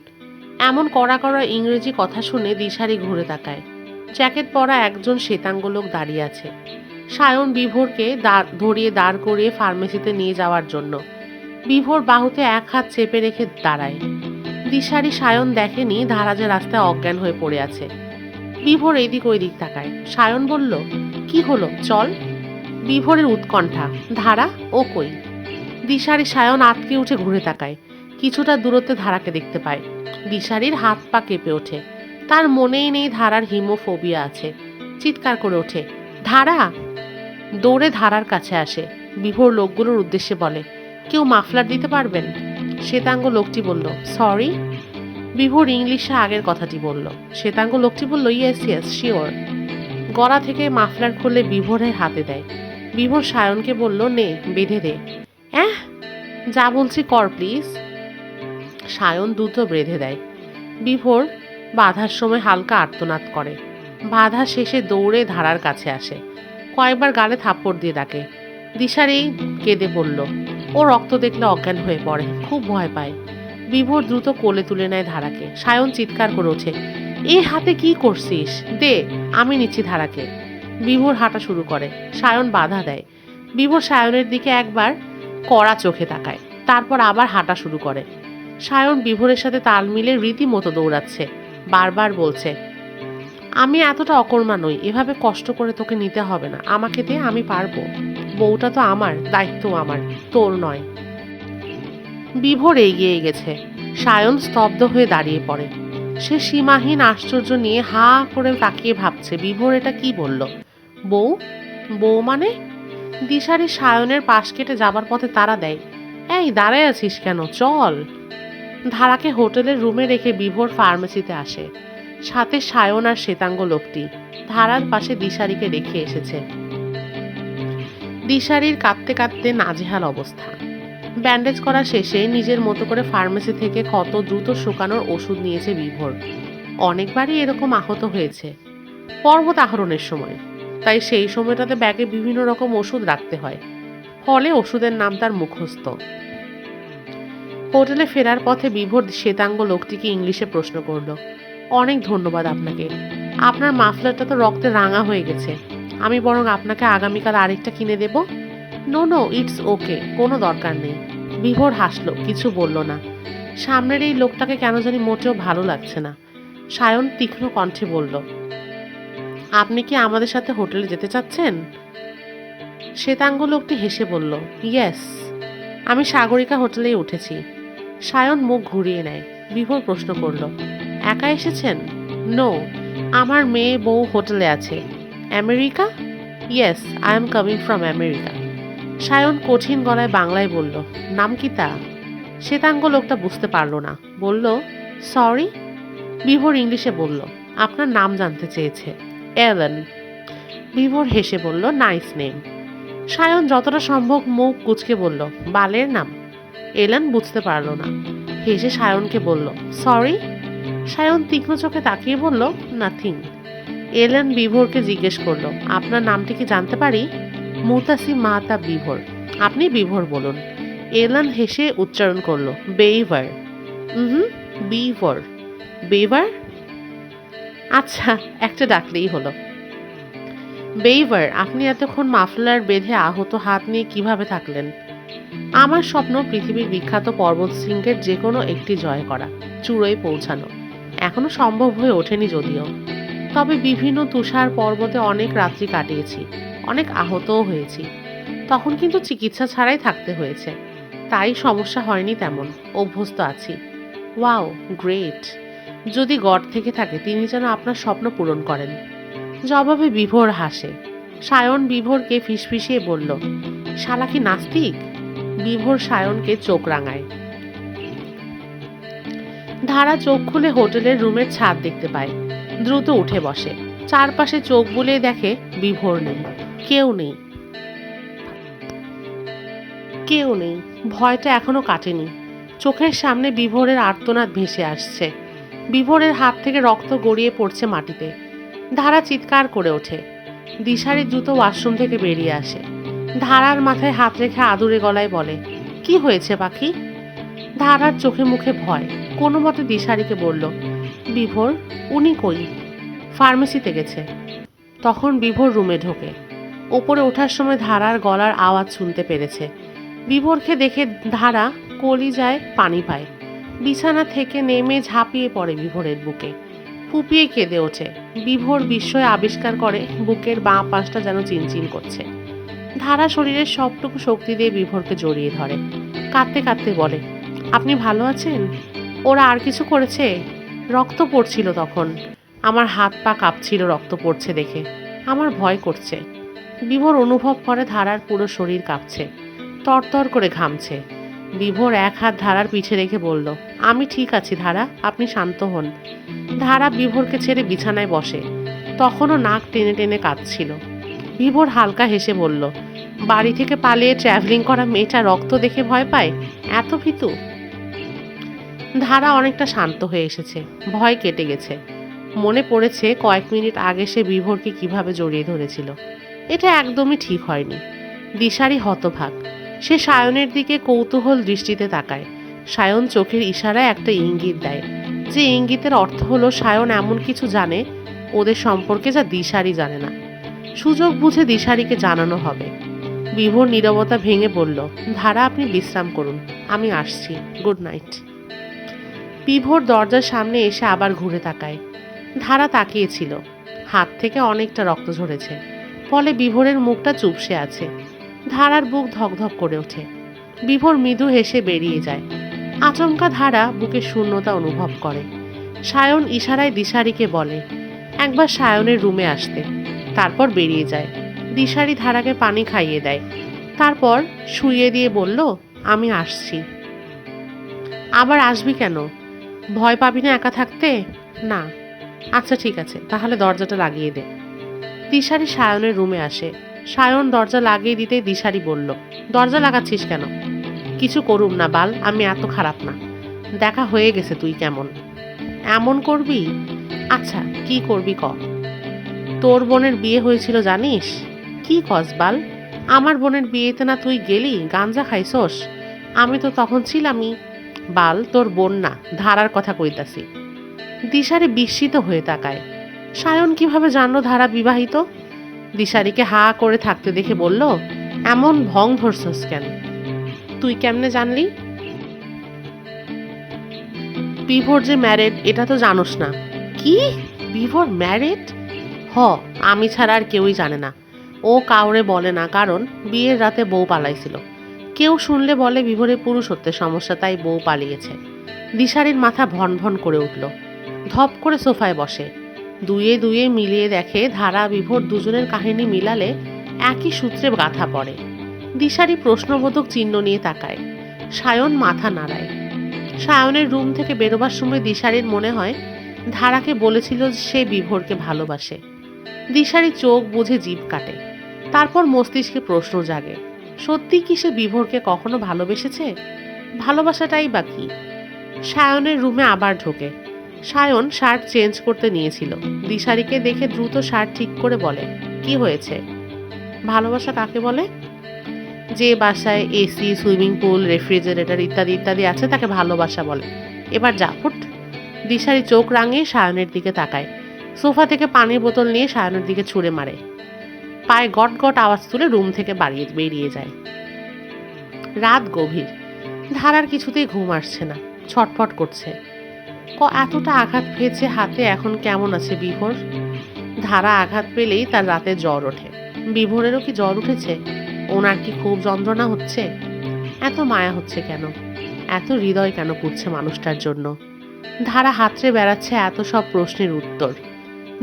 এমন কড়া কড়া ইংরেজি কথা শুনে দিশারি ঘুরে তাকায়। জ্যাকেট পরা একজন শ্বেতাঙ্গ লোক দাঁড়িয়ে আছে। সায়ন বিভোরকে ধরিয়ে দাঁড় করিয়ে ফার্মেসিতে নিয়ে যাওয়ার জন্য। বিভোর বাহুতে 1 হাত চেপে রেখে দাঁড়ায়। দিশারি সায়ন দেখেনি ধারা যে রাস্তায় অজ্ঞান হয়ে পড়ে আছে। বিভোর এদিক ওইদিক তাকায়। সায়ন বলল, কি হলো, চল। বিভোরের উৎকণ্ঠা, ধারা ও কই? দিশারি সায়ন আটকে উঠে ঘুরে তাকায়। কিছুটা দূরত্বে ধারাকে দেখতে পায়। দিশারির হাত পা কেঁপে ওঠে। তার মনেই নেই ধারার হিমোফোবিয়া আছে। চিৎকার করে ওঠে, ধারা! দৌড়ে ধারার কাছে আসে। বিভোর লোকগুলোর উদ্দেশ্যে বলে, কেউ মাফলার দিতে পারবেন? শ্বেতাঙ্গ লোকটি বলল, সরি। বিভোর ইংলিশে আগের কথাটি বলল। শ্বেতাঙ্গ লোকটি বলল, ইয়েস ইয়েস শিওর। গলা থেকে মাফলার খুলে বিভোরের হাতে দেয়। বিভোর সায়নকে বলল, নে বেঁধে দে। যা বলছি কর প্লিজ। সায়ন দ্রুত বেঁধে দেয়। বিভোর বাঁধার সময় হালকা আর্তনাদ করে। বাঁধা শেষে দৌড়ে ধারার কাছে আসে। কয়েকবার গালে থাপ্পড় দিয়ে ডাকে। দিশারি কেঁদে বলল, ও রক্ত দেখলে অজ্ঞান হয়ে পড়ে, খুব ভয় পায়। বিভোর দ্রুত কোলে তুলে নেয় ধারাকে। সায়ন চিৎকার করে ওঠে, এই হাতে কি করছিস? দে, আমি নিচ্ছি ধারাকে। বিভোর হাঁটা শুরু করে। সায়ন বাধা দেয়। বিভোর সায়নের দিকে একবার কড়া চোখে তাকায়, তারপর আবার হাঁটা শুরু করে। সায়ন বিভোরের সাথে তাল মিলে রীতিমতো দৌড়াচ্ছে। বারবার বলছে, আমি এতটা অকর্মা নই, এভাবে কষ্ট করে তোকে নিতে হবে না, আমাকে দে, আমি পারবো। বউটা তো আমার, দায়িত্ব আমার, তোর নয়। বিভোর এগিয়ে গেছে। সায়ন স্তব্ধ হয়ে দাঁড়িয়ে পড়ে। সে সীমাহীন আশ্চর্য নিয়ে হা করে তাকিয়ে ভাবছে, বিভোর এটা কি বলল? বউ? বউ মানে? দিশারি সায়নের পাশ কেটে যাবার পথে তাড়া দেয়, এই দাঁড়ায় আছিস কেন, চল। ধারাকে হোটেলের রুমে রেখে বিভোর ফার্মেসিতে আসে। সাথে সায়ন আর শ্বেতাঙ্গ লোকটি। ধারার পাশে দিশারিকে রেখে এসেছে। দিশারির কাঁদতে কাঁদতে নাজেহাল অবস্থা। ব্যান্ডেজ করা শেষে নিজের মতো করে ফার্মেসি থেকে ক্ষত দ্রুত শুকানোর ওষুধ নিয়েছে বিভোর। অনেকবারই এরকম আহত হয়েছে পর্বত আরোহণের সময়, তাই সেই সময়টাতে ব্যাগে বিভিন্ন রকম ওষুধ রাখতে হয়, ফলে ওষুধের নাম তার মুখস্থ। হোটেলে ফেরার পথে বিভোর শ্বেতাঙ্গ লোকটিকে ইংলিশে প্রশ্ন করলো, অনেক ধন্যবাদ আপনাকে, আপনার মাফলারটা তো রক্তে রাঙা হয়ে গেছে, আমি বরং আপনাকে আগামীকাল আরেকটা কিনে দেব? নো নো, ইটস ওকে, কোনো দরকার নেই। বিভোর হাসলো, কিছু বলল না। সামনের এই লোকটাকে কেন জানি মোটেও ভালো লাগছে না। সায়ন তীক্ষ্ণ কণ্ঠে বলল, আপনি কি আমাদের সাথে হোটেলে যেতে চাচ্ছেন? শ্বেতাঙ্গ লোকটি হেসে বলল, ইয়েস, আমি সাগরিকা হোটেলেই উঠেছি। সায়ন মুখ ঘুরিয়ে নেয়। বিভোর প্রশ্ন করল, একা এসেছেন? নো, আমার মেয়ে বউ হোটেলে আছে। America? Yes, I am coming from America. Sayan কঠিন গলায় বাংলায় বলল, নাম কি তা? শ্বেতাঙ্গ লোকটা বুঝতে পারল না, বলল, সরি। বিভোর ইংলিশে বলল, আপনার নাম জানতে চেয়েছে। এলেন। বিভোর হেসে বলল, নাইস নেম। সায়ন যতটা সম্ভব মুখ কুঁচকে বলল, বালের নাম। এলেন বুঝতে পারল না, হেসে সায়নকে বলল, সরি। সায়ন তীক্ষ্ণ চোখে তাকিয়ে বলল, নাথিং। এলেন বিভোরকে জিজ্ঞেস করলো, আপনার নামটি কি জানতে পারি? মুতাসিম মাহতাব বিভোর। আপনি বিভোর বলুন। এলেন হেসে উচ্চারণ করলো, বেইভার। বিভোর। বেইভার? আচ্ছা, একটা ডাকলেই হলো। বেইভার, আপনি এতক্ষণ মাফলার বেঁধে আহত হাত নিয়ে কিভাবে থাকলেন? আমার স্বপ্ন পৃথিবীর বিখ্যাত পর্বত শৃঙ্গের যে কোনো একটি জয় করা, চূড়োয় পৌঁছানো। এখনো সম্ভব হয়ে ওঠেনি যদিও, তবে বিভিন্ন তুষার পর্বতে অনেক রাত্রি কাটিয়েছি, অনেক আহতও হয়েছি। তখন কিন্তু চিকিৎসা ছাড়াই থাকতে হয়েছে, তাই সমস্যা হয়নি তেমন, অভ্যস্ত আছি। Wow, great. যদি গড থেকে থাকে তিনি যেন আপনার স্বপ্ন পূরণ করেন। জবাবে বিভোর হাসে। সায়ন বিভোরকে ফিসফিসিয়ে বলল, শালা কি নাস্তিক? বিভোর সায়নকে চোখ রাঙায়। ধারা চোখ খুলে হোটেলের রুমের ছাদ দেখতে পায়। দ্রুত উঠে বসে। চারপাশে চোখ বুলিয়ে দেখে, বিভোর নেই, কেউ নেই। কেউ নেই। ভয়টা এখনো কাটেনি। চোখের সামনে বিভোরের আর্তনাদ ভেসে আসছে। বিভোরের হাত থেকে রক্ত গড়িয়ে পড়ছে মাটিতে। ধারা চিৎকার করে ওঠে। দিশারি দ্রুত ওয়াশরুম থেকে বেরিয়ে আসে। ধারার মাথায় হাত রেখে আদুরে গলায় বলে, কি হয়েছে পাখি? ধারার চোখে মুখে ভয়। কোনো মতে দিশারিকে বলল, বিভোর, উনি কই? ফার্মেসিতে গেছে। তখন বিভোর রুমে ঢোকে। ওপরে ওঠার সময় ধারার গলার আওয়াজ শুনতে পেরেছে। বিভোরকে দেখে ধারা কলিজায় পানি পায়। বিছানা থেকে নেমে ঝাঁপিয়ে পড়ে বিভোরের বুকে। ফুপিয়ে কেঁদে ওঠে। বিভোর বিস্ময়ে আবিষ্কার করে বুকের বাঁ পাশটা যেন চিনচিন করছে। ধারা শরীরের সবটুকু শক্তি দিয়ে বিভোরকে জড়িয়ে ধরে, কাঁদতে কাঁদতে বলে, আপনি ভালো আছেন? ওরা আর কিছু করেছে? রক্ত পড়ছিল তখন, আমার হাত পা কাঁপছিল রক্ত পড়ছে দেখে, আমার ভয় করছে। বিভোর অনুভব করে ধারার পুরো শরীর কাঁপছে, তরতর করে ঘামছে। বিভোর এক হাত ধারার পিঠে রেখে বলল, আমি ঠিক আছি ধারা, আপনি শান্ত হন। ধারা বিভোরকে ছেড়ে বিছানায় বসে, তখনও নাক টেনে টেনে কাঁদছিল। বিভোর হালকা হেসে বলল, বাড়ি থেকে পালিয়ে ট্র্যাভেলিং করা মেয়েটা রক্ত দেখে ভয় পায়, এত ভীতু? ধারা অনেকটা শান্ত হয়ে এসেছে, ভয় কেটে গেছে। মনে পড়েছে কয়েক মিনিট আগে সে বিভোরকে কিভাবে জড়িয়ে ধরেছিল। এটা একদমই ঠিক হয়নি। দিশারি হতভাগ, সে সায়নের দিকে কৌতূহল দৃষ্টিতে তাকায়। সায়ন চোখের ইশারায় একটা ইঙ্গিত দেয়, যে ইঙ্গিতের অর্থ হলো সায়ন এমন কিছু জানে ওদের সম্পর্কে যা দিশারি জানে না। সুযোগ বুঝে দিশারিকে জানানো হবে। বিভোর নীরবতা ভেঙে বলল, ধারা আপনি বিশ্রাম করুন, আমি আসছি, গুড নাইট। বিভোর দরজার সামনে এসে আবার ঘুরে তাকায়। ধারা তাকিয়েছিল, হাত থেকে অনেকটা রক্ত ঝরেছে, ফলে বিভোরের মুখটা চুপসে আছে। ধারার বুক ধকধক করে ওঠে। বিভোর মৃদু হেসে বেরিয়ে যায়। আচমকা ধারা বুকে শূন্যতা অনুভব করে। সায়ন ইশারায় দিশারিকে বলে একবার সায়নের রুমে আসতে, তারপর বেরিয়ে যায়। দিশারি ধারাকে পানি খাইয়ে দেয়, তারপর শুইয়ে দিয়ে বলল, আমি আসছি। আবার আসবি কেন? ভয় পাবি না একা থাকতে? না। আচ্ছা ঠিক আছে, তাহলে দরজাটা লাগিয়ে দে। দিশারি সায়নের রুমে আসে। সায়ন দরজা লাগিয়ে দিতে দিশারি বলল, দরজা লাগাচ্ছিস কেন? কিছু করুম না বাল, আমি এত খারাপ না। দেখা হয়ে গেছে, তুই কেমন এমন করবি? আচ্ছা কি করবি ক। তোর বোনের বিয়ে হয়েছিল জানিস? কি কস বাল? আমার বোনের বিয়েতে না তুই গেলি, গাঞ্জা খাইছস? আমি তো তখন ছিলামই। বাল, তোর বোন না, ধারার কথা কইতাছি। দিশারি বিস্মিত হয়ে তাকায়। সায়ন কিভাবে জানলো ধারা বিবাহিত? দিশারিকে হা করে থাকতে দেখে বলল, এমন ভং ধরছস কেন? তুই কেমনে জানলি? বিভোর যে ম্যারেড এটা তো জানোস না। কি? বিভোর ম্যারেড? হ, আমি ছাড়া আর কেউই জানে না। ও কাউরে বলে না, কারণ বিয়ের রাতে বউ পালাইছিল। কেউ শুনলে বলে বিভোরের পুরুষত্বের সমস্যা, তাই বউ পালিয়েছে। দিশারির মাথা ভন ভন করে উঠল। ধপ করে সোফায় বসে, দুয়ে দুয়ে মিলিয়ে দেখে ধারা বিভোর দুজনের কাহিনী মিলালে একই সূত্রে গাঁথা পড়ে। দিশারি প্রশ্নবোধক চিহ্ন নিয়ে তাকায়। সায়ন মাথা নাড়ায়। সায়নের রুম থেকে বেরোবার সময় দিশারির মনে হয় ধারাকে বলেছিল সে বিভোরকে ভালোবাসে। দিশারি চোখ বুঝে জিভ কাটে, তারপর মস্তিষ্কে প্রশ্ন জাগে, সত্যি কি সে বিভোরকে কখনো ভালোবেসেছে? ভালোবাসাটাই বা কি? সায়নের রুমে আবার ঢোকে। সায়ন শার্ট চেঞ্জ করতে নিয়েছিল। দিশারিকে দেখে দ্রুত শার্ট ঠিক করে বলে, কি হয়েছে? ভালোবাসা কাকে বলে? যে বাসায় এসি, সুইমিং পুল, রেফ্রিজারেটর ইত্যাদি ইত্যাদি আছে তাকে ভালোবাসা বলে। এবার যা ফুট। দিশারি চোখ রাঙিয়ে সায়নের দিকে তাকায়। সোফা থেকে পানির বোতল নিয়ে সায়নের দিকে ছুঁড়ে মারে। পায়ে গট গট আওয়াজ তুলে রুম থেকে বেরিয়ে যায়। রাত গভীর। ধারার কিছুতেই ঘুম আসছে না, ছটফট করছে। এতটা আঘাত পেয়েছে হাতে, এখন কেমন আছে বিভোর? ধারা আঘাত পেলেই তার রাতে জ্বর ওঠে। বিভোরেরও কি জ্বর উঠেছে? ওনার কি খুব যন্ত্রণা হচ্ছে? এত মায়া হচ্ছে কেন? এত হৃদয় কেন পুড়ছে মানুষটার জন্য? ধারা হাতড়ে বেড়াচ্ছে এত সব প্রশ্নের উত্তর।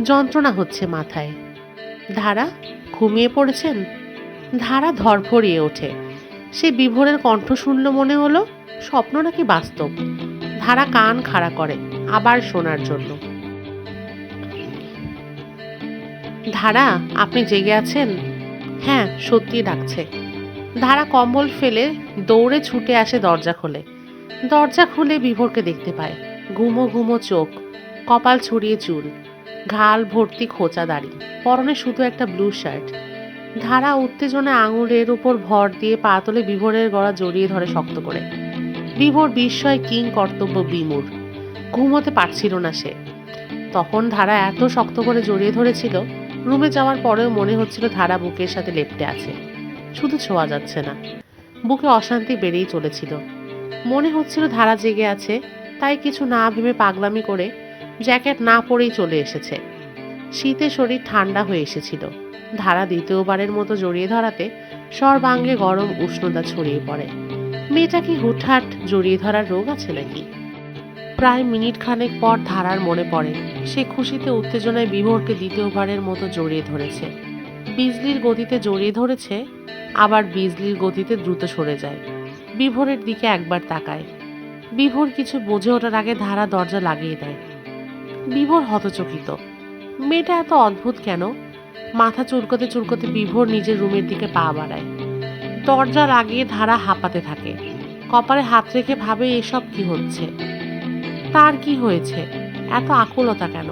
যন্ত্রণা হচ্ছে মাথায়। ধারা, ঘুমিয়ে পড়েছেন? ধারা ধরফরিয়ে ওঠে। সে বিভোরের কণ্ঠ শুনল মনে হলো, স্বপ্ন নাকি বাস্তব? ধারা কান খাড়া করে আবার শোনার জন্য। ধারা, আপনি জেগে আছেন? হ্যাঁ, সত্যি ডাকছে। ধারা কম্বল ফেলে দৌড়ে ছুটে আসে, দরজা খোলে। দরজা খুলে বিভোরকে দেখতে পায়। ঘুমো ঘুমো চোখ, কপাল ছড়িয়ে চুল, ঘাল ভর্তি খোঁচা দাড়ি, পরনে শুধু একটা ব্লু শার্ট। ধারা উত্তেজনায় আঙুলের উপর ভর দিয়ে পা তুলে বিভোরের গলা জড়িয়ে ধরে শক্ত করে। বিভোর বিস্ময় কিং কর্তব্য বিমূঢ়, ঘুমোতে পারছিল না সে। তখন ধারা এত শক্ত করে জড়িয়ে ধরেছিল, রুমে যাওয়ার পরেও মনে হচ্ছিল ধারা বুকের সাথে লেপ্টে আছে, শুধু ছোঁয়া যাচ্ছে না। বুকে অশান্তি বেড়েই চলেছিল। মনে হচ্ছিল ধারা জেগে আছে, তাই কিছু না ভেবে পাগলামি করে জ্যাকেট না পরেই চলে এসেছে। শীতে শরীর ঠান্ডা হয়ে এসেছিল। ধারা দ্বিতীয়বারের মতো জড়িয়ে ধরাতে সর্বাঙ্গে গরম উষ্ণতা ছড়িয়ে পড়ে। মেয়েটা কি হুটহাট জড়িয়ে ধরার রোগ আছে নাকি? প্রায় মিনিট খানেক পর ধারার মনে পড়ে সে খুশিতে উত্তেজনায় বিভোরকে দ্বিতীয়বারের মতো জড়িয়ে ধরেছে। বিজলির গতিতে জড়িয়ে ধরেছে, আবার বিজলির গতিতে দ্রুত সরে যায়। বিভোরের দিকে একবার তাকায়। বিভোর কিছু বুঝে ওঠার আগে ধারা দরজা লাগিয়ে দেয়। বিভোর হতচকিত। মেয়েটা এত অদ্ভুত কেন? মাথা চুলকোতে চুলকোতে বিভোর নিজের রুমের দিকে পা বাড়ায়। দরজা লাগিয়ে ধারা হাঁপাতে থাকে। কপালে হাত রেখে ভাবে এসব কি হচ্ছে। তার কি হয়েছে? এত আকুলতা কেন?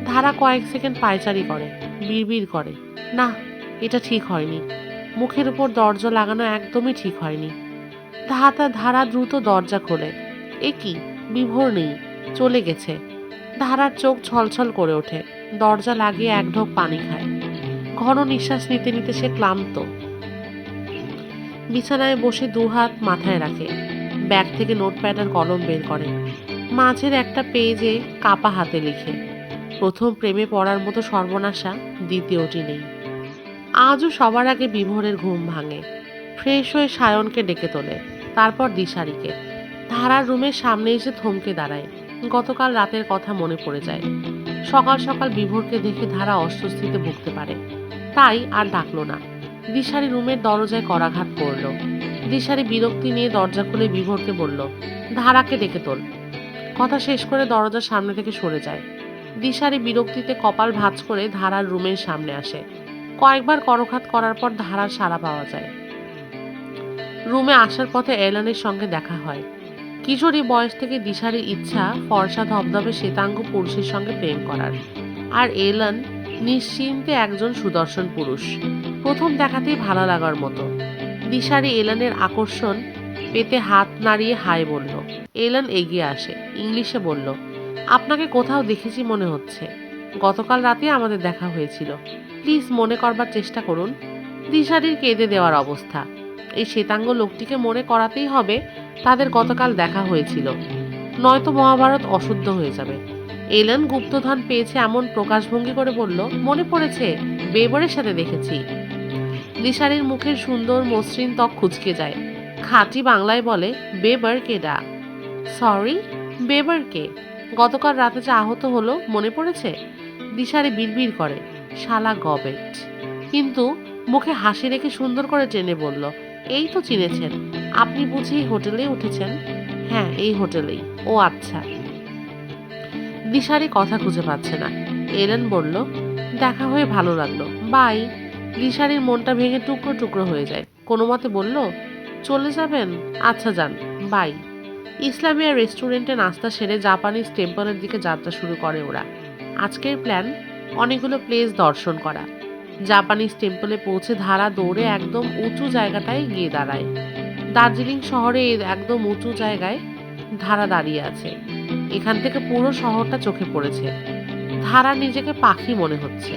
ধারা কয়েক সেকেন্ড পায়চারি করে, বিড়বিড় করে, না, এটা ঠিক হয়নি। মুখের উপর দরজা লাগানো একদমই ঠিক হয়নি। ধারা দ্রুত দরজা খোলে। এ কি, বিভোর নেই, চলে গেছে। ধারার চোখ ছলছল করে ওঠে। দরজা লাগিয়ে এক ঢোক পানি খায়। ঘন নিঃশ্বাস নিতে নিতে সে ক্লান্ত। বিছানায় বসে দুহাত মাথায় রাখে। ব্যাগ থেকে নোটপ্যাড আর কলম বের করে। মাঝের একটা পেজে কাপা হাতে লিখে, প্রথম প্রেমে পড়ার মতো সর্বনাশা দ্বিতীয়টি নেই। আজও সবার আগে বিভোরের ঘুম ভাঙে। ফ্রেশ হয়ে সায়নকে ডেকে তোলে, তারপর দিশারিকে। ধারার রুমের সামনে এসে থমকে দাঁড়ায়। গতকাল রাতের কথা মনে পড়ে যায়। সকাল সকাল বিভোরকে দেখে ধারা অস্বস্তিতে ভুগতে পারে, তাই আর ডাকলো না। দিশারি রুমের দরজায় করাঘাত করল। দিশারি বিরক্তি নিয়ে দরজা খুলে বিভোরকে বলল, ধারাকে ডেকে তোল। কথা শেষ করে দরজার সামনে থেকে সরে যায়। দিশারি বিরক্তিতে কপাল ভাঁজ করে ধারার রুমের সামনে আসে। কয়েকবার করঘাত করার পর ধারার সাড়া পাওয়া যায়। রুমে আসার পথে এলানের সঙ্গে দেখা হয়। কিশোরী বয়স থেকে দিশারির ইচ্ছা ফর্সা ধবধবে শ্বেতাঙ্গ পুরুষের সঙ্গে প্রেম করার, আর এলান নিশ্চিন্তে একজন সুদর্শন পুরুষ। প্রথম দেখাতেই ভালো লাগার মতো। দিশারি এলানের আকর্ষণ পেতে হাত নাড়িয়ে হাই বলল। এলান এগিয়ে আসে, ইংলিশে বলল, আপনাকে কোথাও দেখেছি মনে হচ্ছে। গতকাল রাতে আমাদের দেখা হয়েছিল, প্লিজ মনে করবার চেষ্টা করুন। দিশারির কেঁদে দেওয়ার অবস্থা। এই শ্বেতাঙ্গ লোকটিকে মনে করাতেই হবে তাদের গতকাল দেখা হয়েছিল, নয়তো মহাভারত অশুদ্ধ হয়ে যাবে। এলান গুপ্তধন পেয়েছে এমন প্রকাশভঙ্গি করে বলল, মনে পড়েছে, বেবরের সাথে দেখেছি। দিশারির মুখের সুন্দর মসৃণ ত্বক খুঁজকে যায়। খাঁটি বাংলায় বলে, বেবর কেডা? সরি, বেবর কে? গতকাল রাতে যে আহত হলো মনে পড়েছে? দিশারি বিড়বিড় করে, শালা গবেট। কিন্তু মুখে হাসি রেখে সুন্দর করে টেনে বলল, এই তো চিনেছেন, আপনি বুঝি এই হোটেলেই উঠেছেন? হ্যাঁ, এই হোটেলেই। ও আচ্ছা। দিশারি কথা খুঁজে পাচ্ছে না। এলেন বলল, দেখা হয়ে ভালো লাগলো, বাই। দিশারির মনটা ভেঙে টুকরো টুকরো হয়ে যায়। কোনো মতে বলল, চলে যাবেন? আচ্ছা যান, বাই। ইসলামিয়া রেস্টুরেন্টে নাস্তা সেরে জাপানিজ টেম্পলের দিকে যাত্রা শুরু করে ওরা। আজকের প্ল্যান অনেকগুলো প্লেস দর্শন করা। জাপানিজ টেম্পলে পৌঁছে ধারা দৌড়ে একদম উঁচু জায়গাটায় গিয়ে দাঁড়ায়। দার্জিলিং শহরে একদম উঁচু জায়গায় ধারা দাঁড়িয়ে আছে। এখান থেকে পুরো শহরটা চোখে পড়েছে। ধারা নিজেকে পাখি মনে হচ্ছে।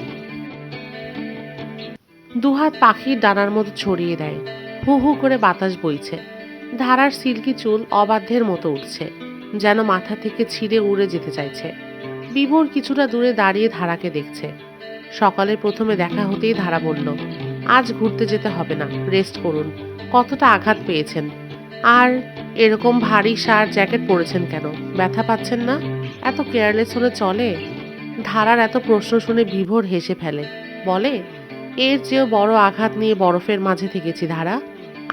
দুহাত পাখির ডানার মতো ছড়িয়ে দেয়। হু হু করে বাতাস বইছে। ধারার সিল্কি চুল অবাধ্যের মতো উঠছে, যেন মাথা থেকে ছিঁড়ে উড়ে যেতে চাইছে। বিভোর কিছুটা দূরে দাঁড়িয়ে ধারাকে দেখছে। সকালে প্রথমে দেখা হতেই ধারা বলল, আজ ঘুরতে যেতে হবে না, রেস্ট করুন। কতটা আঘাত পেয়েছেন? আর এরকম ভারী শার্ট জ্যাকেট পরেছেন কেন? ব্যথা পাচ্ছেন না? এত কেয়ারলেস হলে চলে? ধারার এত প্রশ্ন শুনে বিভোর হেসে ফেলে, বলে, এর চেয়েও বড় আঘাত নিয়ে বরফের মাঝে থেকেছি ধারা।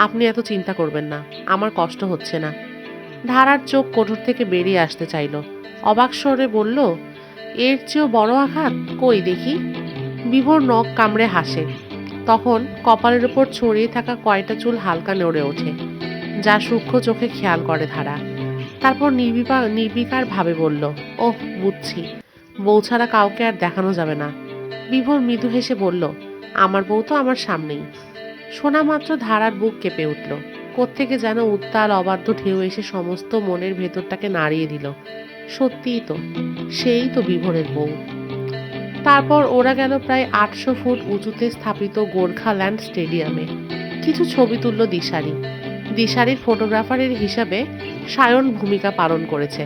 আপনি এত চিন্তা করবেন না, আমার কষ্ট হচ্ছে না। ধারার চোখ কোঠর থেকে বেরিয়ে আসতে চাইল। অবাক স্বরে বলল, এর চেয়েও বড় আঘাত? কই দেখি। বিভোর নখ কামড়ে হাসে। তখন কপালের উপর ছড়িয়ে থাকা কয়টা চুল হালকা নড়ে ওঠে, যা সূক্ষ্ম চোখে খেয়াল করে ধারা। তারপর নির্বিকার ভাবে বলল, ওহ বুঝছি, বউ ছাড়া কাউকে আর দেখানো যাবে না। বিভোর মৃদু হেসে বলল, আমার বউ তো আমার সামনেই। শোনা মাত্র ধারার বুক কেঁপে উঠল। কোত্থেকে যেন উত্তাল অবাধ্য ঢেউ এসে সমস্ত মনের ভেতরটাকে নাড়িয়ে দিল। সত্যিই তো, সেই তো বিভোরের বউ। তারপর ওরা গেল প্রায় 800 ফুট উঁচুতে স্থাপিত গোর্খাল্যান্ড স্টেডিয়ামে। কিছু ছবি তুলল দিশারি। দিশারির ফটোগ্রাফারের হিসাবে সায়ন ভূমিকা পালন করেছে।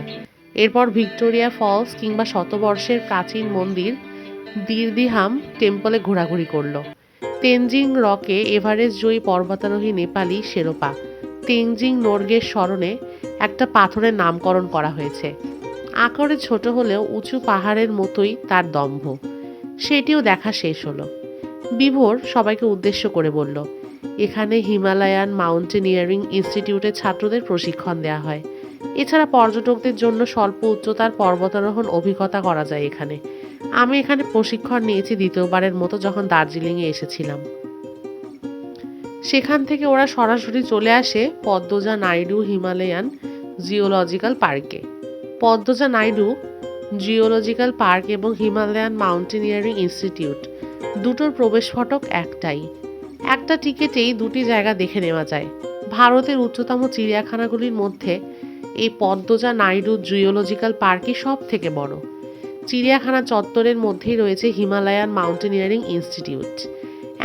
এরপর ভিক্টোরিয়া ফলস কিংবা শতবর্ষের প্রাচীন মন্দির দীর্দিহাম টেম্পলে ঘোরাঘুরি করলো। তেনজিং রকে এভারেস্ট জয়ী পর্বতারোহী নেপালি শেরোপা তেনজিং নোরগের স্মরণে একটা পাথরের নামকরণ করা হয়েছে। আকারে ছোট হলেও উঁচু পাহাড়ের মতোই তার দম্ভ। সেটিও দেখা শেষ হলো। বিভোর সবাইকে উদ্দেশ্য করে বলল, এখানে হিমালয়ান মাউন্টেনিয়ারিং ইনস্টিটিউটের ছাত্রদের প্রশিক্ষণ দেওয়া হয়। এছাড়া পর্যটকদের জন্য স্বল্প উচ্চতার পর্বতারোহণ অভিজ্ঞতা করা যায় এখানে। আমি এখানে প্রশিক্ষণ নিয়েছি দ্বিতীয়বারের মতো যখন দার্জিলিংয়ে এসেছিলাম। সেখান থেকে ওরা সরাসরি চলে আসে পদ্মজা নাইডু হিমালয়ান জিওলজিক্যাল পার্কে। পদ্মজা নাইডু জিওলজিক্যাল পার্ক এবং হিমালয়ান মাউন্টেনিয়ারিং ইনস্টিটিউট দুটোর প্রবেশ ফটক একটাই। একটা টিকিটেই দুটি জায়গা দেখে নেওয়া যায়। ভারতের উচ্চতম চিড়িয়াখানাগুলির মধ্যে এই পদ্মজা নাইডু জিওলজিক্যাল পার্কই সব থেকে বড়। চিড়িয়াখানা চত্বরের মধ্যেই রয়েছে হিমালয়ান মাউন্টেনিয়ারিং ইনস্টিটিউট।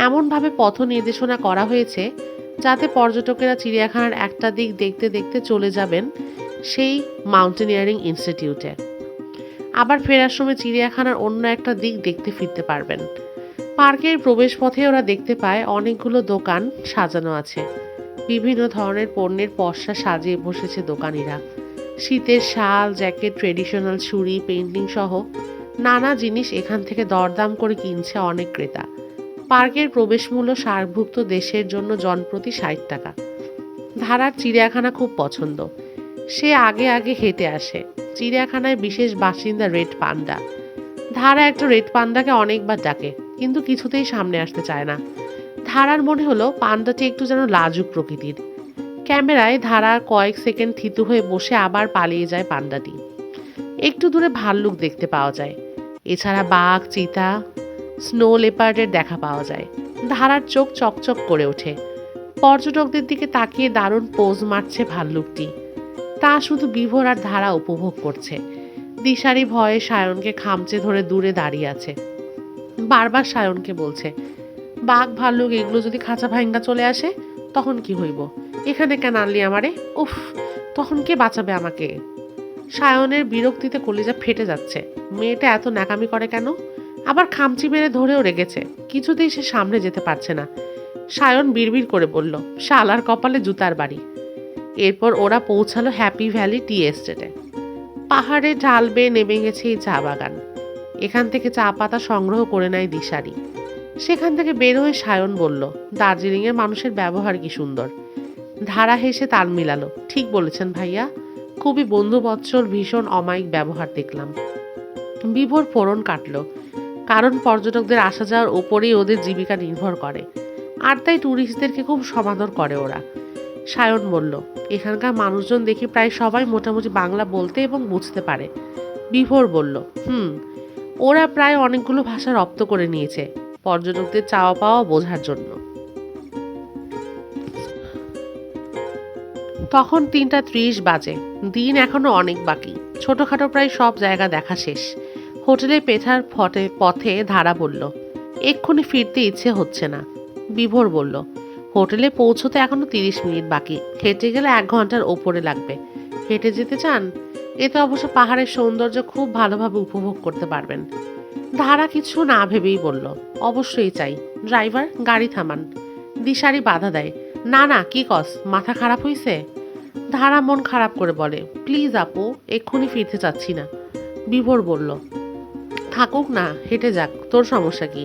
এমনভাবে পথ নির্দেশনা করা হয়েছে যাতে পর্যটকেরা চিড়িয়াখানার একটা দিক দেখতে দেখতে চলে যাবেন সেই মাউন্টেনিয়ারিং ইনস্টিটিউটে। আবার ফেরার সময় চিড়িয়াখানার অন্য একটা দিক দেখতে ফিরতে পারবেন। পার্কের প্রবেশ পথে ওরা দেখতে পায় অনেকগুলো দোকান সাজানো আছে। বিভিন্ন ধরনের পণ্যের পসরা সাজিয়ে বসেছে দোকানিরা। শীতের শাল, জ্যাকেট, ট্রেডিশনাল ছুরি, পেইন্টিং সহ নানা জিনিস এখান থেকে দরদাম করে কিনছে অনেক ক্রেতা। পার্কের প্রবেশ মূল্য সার্কভুক্ত দেশের জন্য জনপ্রতি 60 টাকা। ধারার চিড়িয়াখানা খুব পছন্দ। সে আগে আগে হেঁটে আসে। চিড়িয়াখানায় বিশেষ বাসিন্দা রেড পান্ডা। ধারা একটা রেড পান্ডাকে অনেকবার ডাকে, কিন্তু কিছুতেই সামনে আসতে চায় না। ধারার মনে হলো পান্ডাটি একটু যেন লাজুক প্রকৃতির। ক্যামেরায় ধারা কয়েক সেকেন্ড থিতু হয়ে বসে আবার পালিয়ে যায় পান্ডাটি। একটু দূরে ভাল্লুক দেখতে পাওয়া যায়। এছাড়া বাঘ, চিতা, স্নো লেপার্ডের দেখা পাওয়া যায়। ধারার চোখ চকচক করে ওঠে। পর্যটকদের দিকে তাকিয়ে দারুণ পোজ মারছে ভাল্লুকটি। তা শুধু বিভোর আর ধারা উপভোগ করছে। দিশারি ভয়ে সায়নকে খামচে ধরে দূরে দাঁড়িয়ে আছে। বারবার সায়নকে বলছে, বাঘ ভাল্লুক এগুলো যদি খাঁচা ভাঙ্গা চলে আসে তখন কি হইব? এখানে কেন আনলি আমারে? উফ, তখন কে বাঁচাবে আমাকে? সায়নের বিরক্তিতে কলিজা ফেটে যাচ্ছে। মেয়েটা এত ন্যাকামি করে কেন? আবার খামচি মেরে ধরেও রেখেছে। কিছুতেই সে সামনে যেতে পারছে না। সায়ন বিড়বিড় করে বলল, শালার কপালে জুতার বাড়ি। এরপর ওরা পৌঁছালো হ্যাপি ভ্যালি টি এস্টেটে। পাহাড়ে ঢাল বেয়ে নেমে গেছে এই চা বাগান। এখান থেকে চা পাতা সংগ্রহ করে নেয় দিশারি। সেখান থেকে বের হয়ে সায়ন বলল, দার্জিলিংয়ের মানুষের ব্যবহার কি সুন্দর। ধারা হেসে তাল মিলালো, ঠিক বলেছেন ভাইয়া, খুবই বন্ধুবৎসল, ভীষণ অমায়িক ব্যবহার দেখলাম। বিভোর ফোড়ন কাটল, কারণ পর্যটকদের আসা যাওয়ার ওপরেই ওদের জীবিকা নির্ভর করে, আর তাই ট্যুরিস্টদেরকে খুব সমাদর করে ওরা। সায়ন বলল, এখানকার মানুষজন দেখি প্রায় সবাই মোটামুটি বাংলা বলতে এবং বুঝতে পারে। বিভোর বলল, ওরা প্রায় অনেকগুলো ভাষা রপ্ত করে নিয়েছে পর্যটকদের চাওয়া পাওয়া বোঝার জন্য। তখন 3:30 বাজে। দিন এখনো অনেক বাকি। ছোটখাটো প্রায় সব জায়গা দেখা শেষ। হোটেলে পেঠার পথে ধারা বলল, এক্ষুনি ফিরতে ইচ্ছে হচ্ছে না। বিভোর বলল, হোটেলে পৌঁছতে এখনো 30 মিনিট বাকি। হেঁটে গেলে 1 ঘন্টার ওপরে লাগবে। হেঁটে যেতে চান? এতে অবশ্য পাহাড়ের সৌন্দর্য খুব ভালোভাবে উপভোগ করতে পারবেন। ধারা কিছু না ভেবেই বলল, অবশ্যই চাই। ড্রাইভার, গাড়ি থামান। দিশারি বাধা দেয়, না না, কি কস, মাথা খারাপ হইছে? ধারা মন খারাপ করে বলে, প্লিজ আপু, এক্ষুনি ফিরতে চাচ্ছি না। বিভোর বলল, থাকুক না, হেঁটে যাক, তোর সমস্যা কি?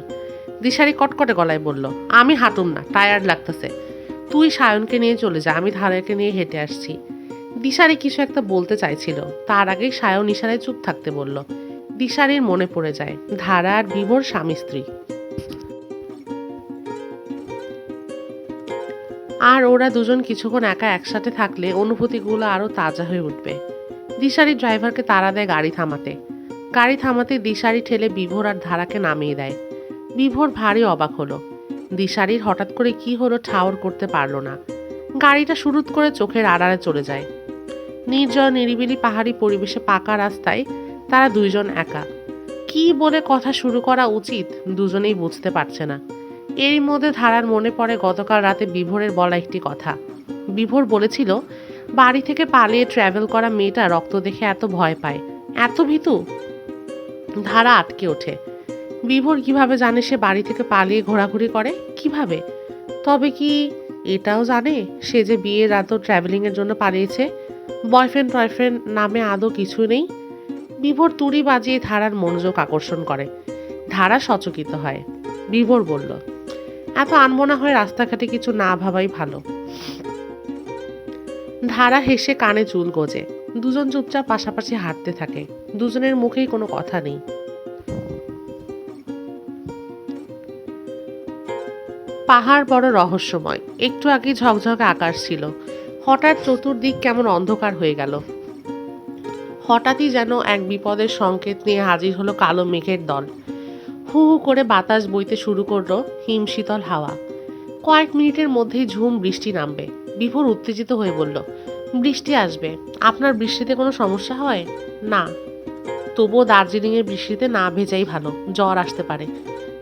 দিশারি কটকটে গলায় বলল, আমি হাঁটুম না, টায়ার্ড লাগতেছে। তুই সায়নকে নিয়ে চলে যা, আমি ধারাকে নিয়ে হেঁটে আসছি। দিশারি কিছু একটা বলতে চাইছিল, তার আগেই সায়ন ইশারায় চুপ থাকতে বলল। দিশারির মনে পড়ে যায় ধারা আর বিভোর স্বামী স্ত্রী, আর ওরা দুজন কিছুক্ষণ একা একসাথে থাকলে অনুভূতিগুলো আরো তাজা হয়ে উঠবে। দিশারি ড্রাইভারকে তাড়া দেয় গাড়ি থামাতে দিশারি ঠেলে বিভোর আর ধারাকে নামিয়ে দেয়। বিভোর ভারী অবাক হলো। দিশারির হঠাৎ করে কি হলো ঠাউর করতে পারলো না। গাড়িটা শুরুত করে চোখের আড়ালে চলে যায়। নির্জন নিরিবিলি পাহাড়ি পরিবেশে পাকা রাস্তায় তারা দুইজন একা। কি বলে কথা শুরু করা উচিত দুজনেই বুঝতে পারছে না। এরই মধ্যে ধারার মনে পড়ে গতকাল রাতে বিভোরের বলা একটি কথা। বিভোর বলেছিল, বাড়ি থেকে পালিয়ে ট্রাভেল করা মেয়েটা রক্ত দেখে এত ভয় পায়, এত ভীতু। ধারা আটকে ওঠে। বিভোর কিভাবে জানে সে বাড়ি থেকে পালিয়ে ঘোরাঘুরি করে? কিভাবে? তবে কি এটাও জানে সে যে বিয়ের রাতও ট্রাভেলিংয়ের জন্য পালিয়েছে? বয়ফ্রেন্ড টয়ফ্রেন্ড নামে আদৌ কিছু নেই। বিভোর তুড়ি বাজিয়ে ধারার মনোযোগ আকর্ষণ করে। ধারা সচকিত হয়। বিভোর বলল, এত আনমনা হয় রাস্তাঘাটে কিছু না ভাবাই ভালো। ধারা হেসে কানে চুল গোজে। দুজন চুপচাপ পাশাপাশি হাঁটতে থাকে। দুজনের মুখেই কোনো কথা নেই। পাহাড় বড় রহস্যময়। একটু আগে ঝকঝকে আকাশ ছিল, হঠাৎ চতুর্দিক কেমন অন্ধকার হয়ে গেল। হঠাৎই যেন এক বিপদের সংকেত নিয়ে হাজির হলো কালো মেঘের দল। হু হু করে বাতাস বইতে শুরু করলো হিমশীতল হাওয়া। কয়েক মিনিটের মধ্যেই ঝুম বৃষ্টি নামবে। বিভোর উত্তেজিত হয়ে বলল, বৃষ্টি আসবে? আপনার বৃষ্টিতে কোনো সমস্যা হয়? না। তবুও দার্জিলিংয়ের বৃষ্টিতে না ভেজাই ভালো, জ্বর আসতে পারে।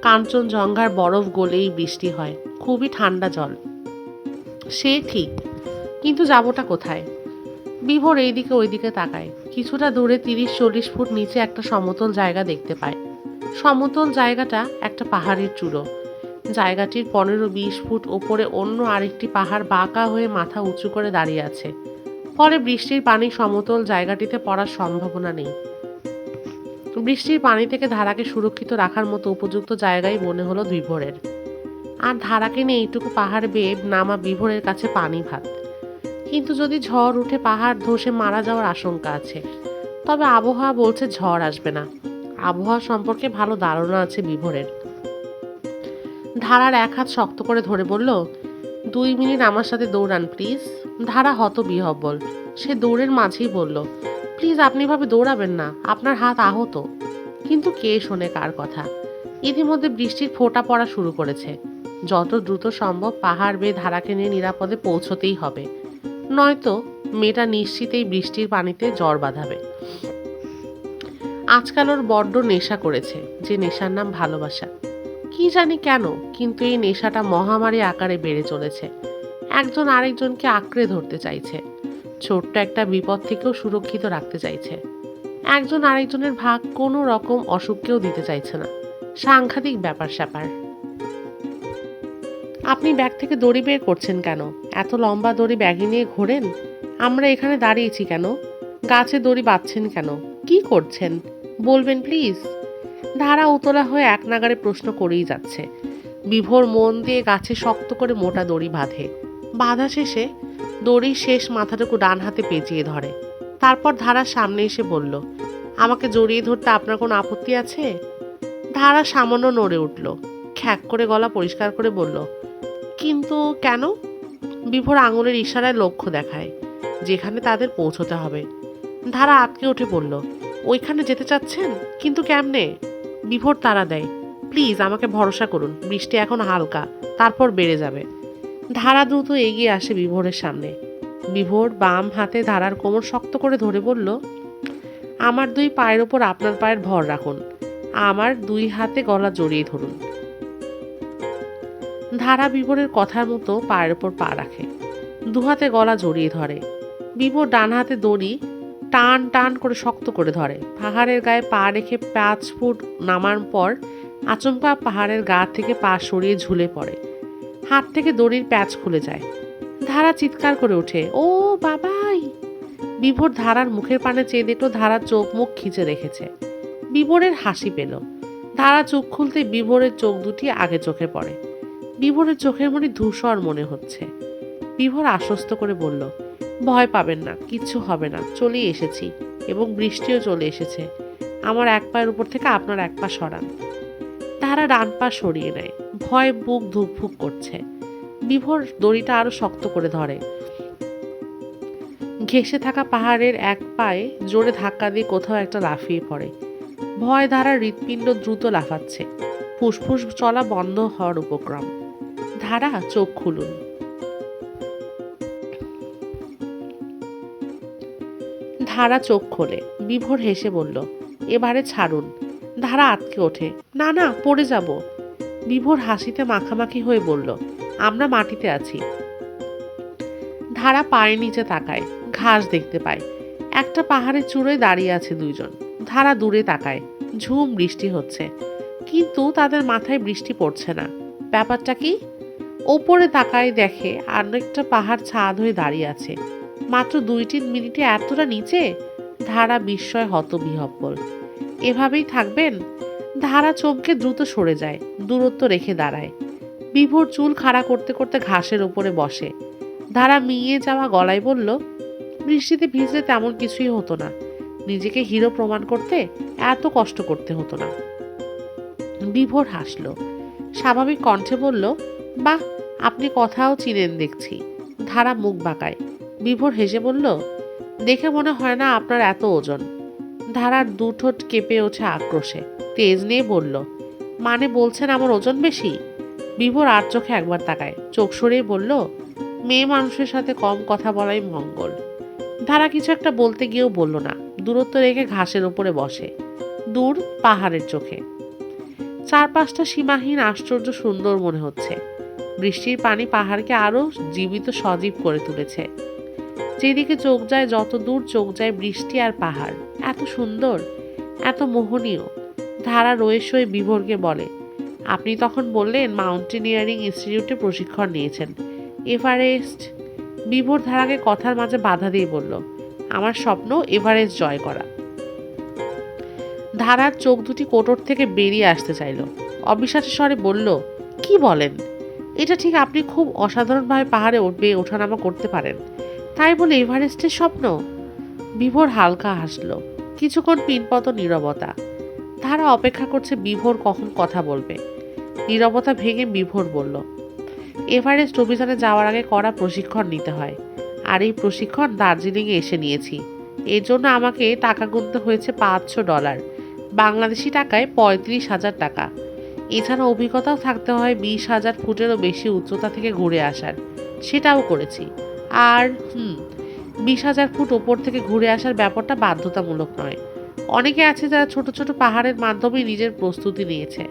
কাঞ্চনজঙ্ঘার বরফ গলেই বৃষ্টি হয়, খুবই ঠান্ডা জল। সে ঠিক, কিন্তু যাবোটা কোথায়? বিভোর এইদিকে ওইদিকে তাকায়। কিছুটা দূরে 30-40 ফুট নিচে একটা সমতল জায়গা দেখতে পায়। সমতল জায়গাটা একটা পাহাড়ের চূড়ো। জায়গাটির 15-20 ফুট ওপরে অন্য আরেকটি পাহাড় বাঁকা হয়ে মাথা উঁচু করে দাঁড়িয়ে আছে। ফলে বৃষ্টির পানি সমতল জায়গাটিতে পড়ার সম্ভাবনা নেই। বৃষ্টির পানি থেকে ধারাকে সুরক্ষিত রাখার মতো উপযুক্ত জায়গায় মনে হলো বিভোরের। আর ধারাকে নিয়ে এইটুকু পাহাড় বেয়ে নামা বিভোরের কাছে পানি ভাত। কিন্তু যদি ঝড় উঠে পাহাড় ধসে মারা যাওয়ার আশঙ্কা আছে। তবে আবহাওয়া বলছে ঝড় আসবে না। আবহাওয়া সম্পর্কে ভালো ধারণা আছে বিভোরের। ধারার এক হাত শক্ত করে ধরে বলল, 2 মিনিট আমার সাথে দৌড়ান প্লিজ। ধারা হতবিহ্বল। সে দৌড়ের মাঝেই বলল, প্লিজ আপনি ভাবে দৌড়াবেন না, আপনার হাত আহত। কিন্তু কে শোনে কার কথা? ইতিমধ্যে বৃষ্টির ফোঁটা পড়া শুরু করেছে। যত দ্রুত সম্ভব পাহাড় বেয়ে ধারাকে নিয়ে নিরাপদে পৌঁছতেই হবে, নয়তো মেয়েটা নিশ্চিতেই বৃষ্টির পানিতে জ্বর বাঁধাবে। আজকাল ওর বড্ড নেশা করেছে, যে নেশার নাম ভালোবাসা। কি জানি কেন, কিন্তু এই নেশাটা মহামারী আকারে বেড়ে চলেছে। একজন আরেকজনকে আঁকড়ে ধরতে চাইছে, ছোট্ট একটা বিপদ থেকেও সুরক্ষিত রাখতে চাইছে। একজন আরেকজনের ভাগ কোনো রকম অসুখকেও দিতে চাইছে না। সাংঘাতিক ব্যাপার স্যাপার। আপনি ব্যাগ থেকে দড়ি বের করছেন কেন? এত লম্বা দড়ি ব্যাগে নিয়ে ঘোরেন? আমরা এখানে দাঁড়িয়েছি কেন? গাছে দড়ি বাঁধছেন কেন? কি করছেন বলবেন প্লিজ? ধারা উতলা হয়ে এক নাগাড়ে প্রশ্ন করেই যাচ্ছে। বিভোর মন দিয়ে গাছে শক্ত করে মোটা দড়ি বাঁধে। বাঁধা শেষে দড়ির শেষ মাথাটুকু ডান হাতে পেঁচিয়ে ধরে। তারপর ধারার সামনে এসে বলল, আমাকে জড়িয়ে ধরতে আপনার কোনো আপত্তি আছে? ধারা সামান্য নড়ে উঠল, খ্যাক করে গলা পরিষ্কার করে বলল, কিন্তু কেন? বিভোর আঙুলের ইশারায় লক্ষ্য দেখায়, যেখানে তাদের পৌঁছতে হবে। ধারা আটকে উঠে বলল, ওইখানে যেতে চাচ্ছেন? কিন্তু কেমনে? বিভোর তাড়া দেয়, প্লিজ আমাকে ভরসা করুন, বৃষ্টি এখন হালকা, তারপর বেড়ে যাবে। ধারা দ্রুত এগিয়ে আসে বিভোরের সামনে। বিভোর বাম হাতে ধারার কোমর শক্ত করে ধরে বলল, আমার 2 পায়ের ওপর আপনার পায়ের ভর রাখুন, আমার 2 হাতে গলা জড়িয়ে ধরুন। ধারা বিভোরের কথার মতো পায়ের ওপর পা রাখে, 2 হাতে গলা জড়িয়ে ধরে। বিভোর ডান হাতে দড়ি টান টান করে শক্ত করে ধরে। পাহাড়ের গায়ে পা রেখে 5 ফুট নামার পর আচমকা পাহাড়ের গা থেকে পা সরিয়ে ঝুলে পড়ে। হাত থেকে দড়ির প্যাচ খুলে যায়। ধারা চিৎকার করে ওঠে, ও বাবাই! বিভোর ধারার মুখের পানে চেয়ে দেখলো ধারা চোখ মুখ খিচে রেখেছে। বিভোরের হাসি পেল। ধারা চোখ খুলতে বিভোরের চোখ দুটি আগে চোখে পড়ে। বিভোরের চোখের মনে ধূসর মনে হচ্ছে। বিভোর আশ্বস্ত করে বলল, ভয় পাবেন না, কিচ্ছু হবে না, চলেই এসেছি, এবং বৃষ্টিও চলে এসেছে। আমার এক পায়ের উপর থেকে আপনার এক পা সরান। ধারা ডান পা সরিয়ে নেয়। ভয় বুক ধুকফুক করছে। বিভোর দড়িটা আরো শক্ত করে ধরে। ঘেঁষে থাকা পাহাড়ের এক পায়ে জোরে ধাক্কা দিয়ে কোথাও একটা লাফিয়ে পড়ে। ভয় ধারার হৃৎপিণ্ড দ্রুত লাফাচ্ছে। ফুসফুস চলা বন্ধ হওয়ার উপক্রম। ধারা চোখ খুলুন। ধারা চোখ খোলে। বিভোর হেসে বলল, এবারে ছাড়ুন। ধারা আটকে ওঠে, না না, পড়ে যাব। বিভোর হাসিতে মাখামাখি হয়ে বলল, আমরা মাটিতে আছি। ধারা পায়ের নিচে তাকায়, ঘাস দেখতে পায়। একটা পাহাড়ের চূড়োয় দাঁড়িয়ে আছে 2 জন। ধারা দূরে তাকায়, ঝুম বৃষ্টি হচ্ছে। কিন্তু তাদের মাথায় বৃষ্টি পড়ছে না। ব্যাপারটা কি? ওপরে তাকায় দেখে আরেকটা পাহাড় ছাদ হয়ে দাঁড়িয়ে আছে, মাত্র 2-3 মিনিটে এতটা নিচে। ধারা বিস্ময় হতবিহ্বল। এভাবেই থাকবেন? ধারা চমকে দ্রুত সরে যায়, দূরত্ব রেখে দাঁড়ায়। বিভোর চুল খাড়া করতে করতে ঘাসের ওপরে বসে। ধারা মিইয়ে যাওয়া গলায় বলল, বৃষ্টিতে ভিজলে তেমন কিছুই হতো না। নিজেকে হিরো প্রমাণ করতে এত কষ্ট করতে হতো না। বিভোর হাসল, স্বাভাবিক কণ্ঠে বলল, বাহ, আপনি কথাও চিনেন দেখছি। ধারা মুখ বাঁকায়। বিভোর হেসে বলল, দেখে মনে হয় না আপনার এত ওজন। ধারার দুঠোঁট কেঁপে ওঠে আক্রোশে, তেজ নিয়ে বলল, মানে বলছেন আমার ওজন বেশি? বিভোর আর চোখে একবার তাকায়, চোখ সরিয়ে বলল, মেয়ে মানুষের সাথে কম কথা বলাই মঙ্গল। ধারা কিছু একটা বলতে গিয়েও বলল না, দূরত্ব রেখে ঘাসের ওপরে বসে, দূর পাহাড়ের চোখে। চারপাশটা সীমাহীন আশ্চর্য সুন্দর মনে হচ্ছে। বৃষ্টির পানি পাহাড়কে আরো জীবিত সজীব করে তুলেছে। যেদিকে চোখ যায়, যত দূর চোখ যায় বৃষ্টি আর পাহাড়, এত সুন্দর, এত মোহনীয়। ধারা রয়ে সয়ে বিভোরকে বলে, আপনি তখন বললেন মাউন্টেনিয়ারিং ইনস্টিটিউটে প্রশিক্ষণ নিয়েছেন, এভারেস্ট। বিভোর ধারাকে কথার মাঝে বাধা দিয়ে বলল, আমার স্বপ্ন এভারেস্ট জয় করা। ধারার চোখ দুটি কোটর থেকে বেরিয়ে আসতে চাইল, অবিশ্বাসের স্বরে বলল, কি বলেন? এটা ঠিক, আপনি খুব অসাধারণভাবে পাহাড়ে ওঠানামা করতে পারেন, তাই বলে এভারেস্টের স্বপ্ন? বিভোর হালকা হাসল। কিছুক্ষণ পিনপত নীরবতা। ধারা অপেক্ষা করছে বিভোর কখন কথা বলবে। নীরবতা ভেঙে বিভোর বলল, এভারেস্ট অভিযানে যাওয়ার আগে কড়া প্রশিক্ষণ নিতে হয়, আর এই প্রশিক্ষণ দার্জিলিংয়ে এসে নিয়েছি। এর জন্য আমাকে টাকা গুনতে হয়েছে $500, বাংলাদেশি টাকায় 35,000 টাকা। এছাড়া অভিজ্ঞতাও থাকতে হয় 20,000 ফুটেরও বেশি উচ্চতা থেকে ঘুরে আসার, সেটাও করেছি। আর 20,000 ফুট ওপর থেকে ঘুরে আসার ব্যাপারটা বাধ্যতামূলক নয়। অনেকে আছে যারা ছোট ছোট পাহাড়ের মাধ্যমে নিজের প্রস্তুতি নিয়েছে।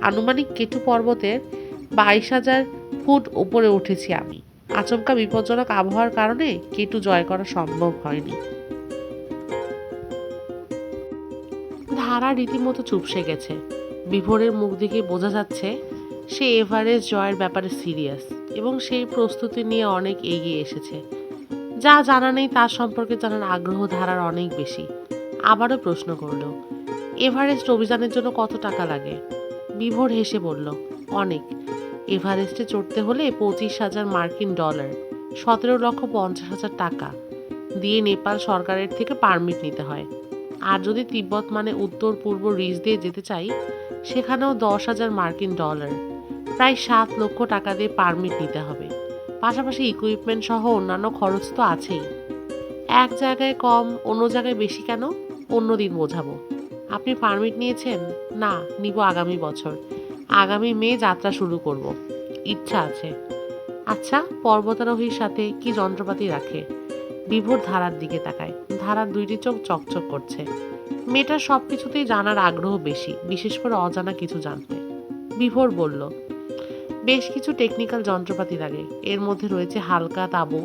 আনুমানিক কেটু পর্বতের 22,000 ফুট ওপরে উঠেছি আমি। আচমকা বিপজ্জনক আবহাওয়ার কারণে কেটু জয় করা সম্ভব হয়নি। ধারা রীতিমতো চুপসে গেছে। বিভোরের মুখ দেখে বোঝা যাচ্ছে সে এভারেস্ট জয়ের ব্যাপারে সিরিয়াস এবং সেই প্রস্তুতি নিয়ে অনেক এগিয়ে এসেছে। যা জানা নেই তার সম্পর্কে জানার আগ্রহ ধারার অনেক বেশি। আবারও প্রশ্ন করল, এভারেস্ট অভিযানের জন্য কত টাকা লাগে? বিভোর হেসে বলল, অনেক। এভারেস্টে চড়তে হলে 25,000 মার্কিন ডলার, 17,50,000 টাকা দিয়ে নেপাল সরকারের থেকে পারমিট নিতে হয়। আর যদি তিব্বত মানে উত্তর পূর্ব রিজ দিয়ে যেতে চাই, সেখানেও 10,000 মার্কিন ডলার, প্রায় 7 লক্ষ টাকা দিয়ে পারমিট নিতে হবে। পাশাপাশি ইকুইপমেন্ট সহ অন্যান্য খরচ তো আছেই। এক জায়গায় কম, অন্য জায়গায় বেশি কেন? অন্যদিন বোঝাবো। আপনি পারমিট নিয়েছেন? না, নিব আগামী বছর। আগামী মে যাত্রা শুরু করব, ইচ্ছা আছে। আচ্ছা, পর্বতারোহীর সাথে কি যন্ত্রপাতি রাখে? বিভোর ধারার দিকে তাকায়। ধারার দুইটি চোখ চকচক করছে। মেয়েটার সবকিছুতেই জানার আগ্রহ বেশি, বিশেষ করে অজানা কিছু জানতে। বিভোর বলল, বেশ কিছু টেকনিক্যাল যন্ত্রপাতি লাগে। এর মধ্যে রয়েছে হালকা তাবু,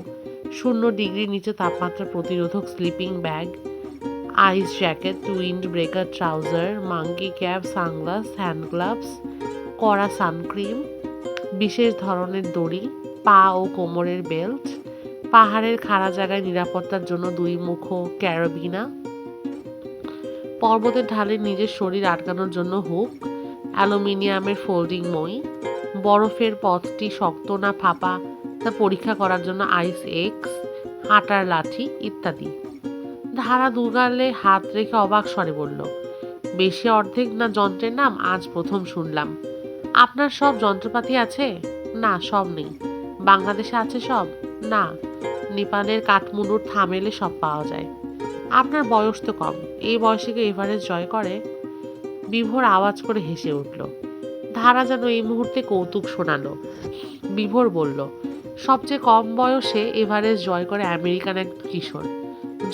0 ডিগ্রির নিচে তাপমাত্রা প্রতিরোধক sleeping bag, ice jacket, wind breaker trouser, monkey cap, sunglass, hand gloves, কড়া সানক্রিম, বিশেষ ধরনের দড়ি, পা ও কোমরের বেল্ট, পাহাড়ের খাড়া জায়গায় নিরাপত্তার জন্য 2 মুখো ক্যারাবিনা, পর্বতের ঢালে নিজের শরীর আটকানোর জন্য হুক, অ্যালুমিনিয়ামের ফোল্ডিং মই, বরফের পথটি শক্ত না ফাঁপা তা পরীক্ষা করার জন্য আইস এক্স, হাঁটার লাঠি ইত্যাদি। ধারা দুগালে হাত রেখে অবাক স্বরে বলল, বেশি অর্ধেক না যন্ত্রের নাম আজ প্রথম শুনলাম। আপনার সব যন্ত্রপাতি আছে? না, সব নেই। বাংলাদেশে আছে সব? না, নেপালের কাঠমান্ডুর থামেলে সব পাওয়া যায়। আপনার বয়স তো কম, এই বয়সে কেউ এভারেস্ট জয় করে? বিভোর আওয়াজ করে হেসে উঠল। ধারা যেন এই মুহূর্তে কৌতুক শোনালো। বিভোর বলল, সবচেয়ে কম বয়সে এভারেস্ট জয় করে আমেরিকান এক কিশোর,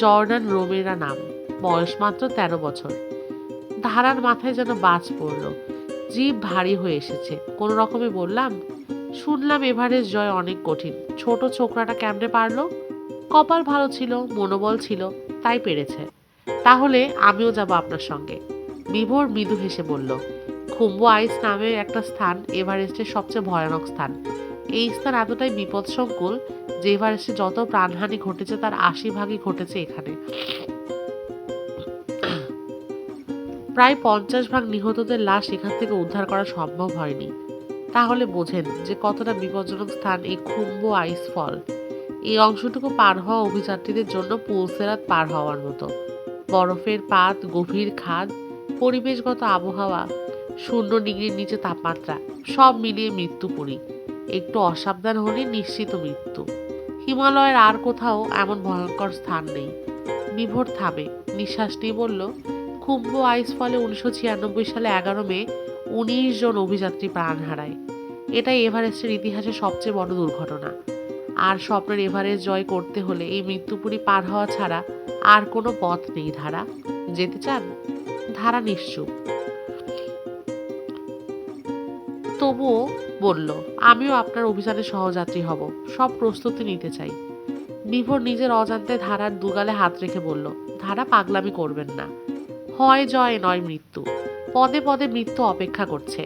জর্ডান রোমেরা নাম, বয়স মাত্র 13 বছর। ধারার মাথায় যেন বাজ পড়ল, জিভ ভারী হয়ে এসেছে। কোনো রকমে বললাম, শুনলাম এভারেস্ট জয় অনেক কঠিন। ছোট ছোকরাটা কেমনে পারলো? কপাল ভালো ছিল, মনোবল ছিল, তাই পেরেছে। তাহলে আমিও যাব আপনার সঙ্গে। বিভোর মৃদু হেসে বলল, খুম্বু আইস নামে একটা স্থান এভারেস্টের সবচেয়ে ভয়ানক স্থান। এই স্থান এতটাই বিপদসংকুল যে এভারেস্টে যত প্রাণহানি ঘটেছে তার ৮০ ভাগই ঘটেছে এখানে। প্রায় ৫০ ভাগ নিহতদের লাশ এখান থেকে উদ্ধার করা সম্ভব হয়নি। তাহলে বোঝেন যে কতটা বিপজ্জনক স্থান এই খুম্বু আইস ফল। এই অংশটুকু পার হওয়া অভিযাত্রীদের জন্য পুলসেরাত পার হওয়ার মতো। বরফের পাত, গভীর খাদ, পরিবেশগত আবহাওয়া, ০ ডিগ্রির নিচে তাপমাত্রা, সব মিলিয়ে মৃত্যুপুরী। একটু অসাবধান হলে নিশ্চিত মৃত্যু। হিমালয়ের আর কোথাও এমন ভয়ঙ্কর স্থান নেই। বিভোর থামে, নিঃশ্বাস নিয়ে বলল, খুম্বু আইস ফলে ১৯৯৬ সালে ১১ মে ১৯ জন অভিযাত্রী প্রাণ হারায়। এটাই এভারেস্টের ইতিহাসে সবচেয়ে বড় দুর্ঘটনা। আর স্বপ্নের এভারেস্ট জয় করতে হলে এই মৃত্যুপুরী পার হওয়া ছাড়া আর কোনো পথ নেই। ধারা, যেতে চান? ধারা নিশ্চুপ, তবুও বলল, আমিও আপনার অভিযানে সহযাত্রী হব, সব প্রস্তুতি নিতে চাই। বিভোর নিজের অজান্তে ধারার দুগালে হাত রেখে বলল, ধারা পাগলামি করবেন না। হয় জয় নয় মৃত্যু। পদে পদে মৃত্যু অপেক্ষা করছে।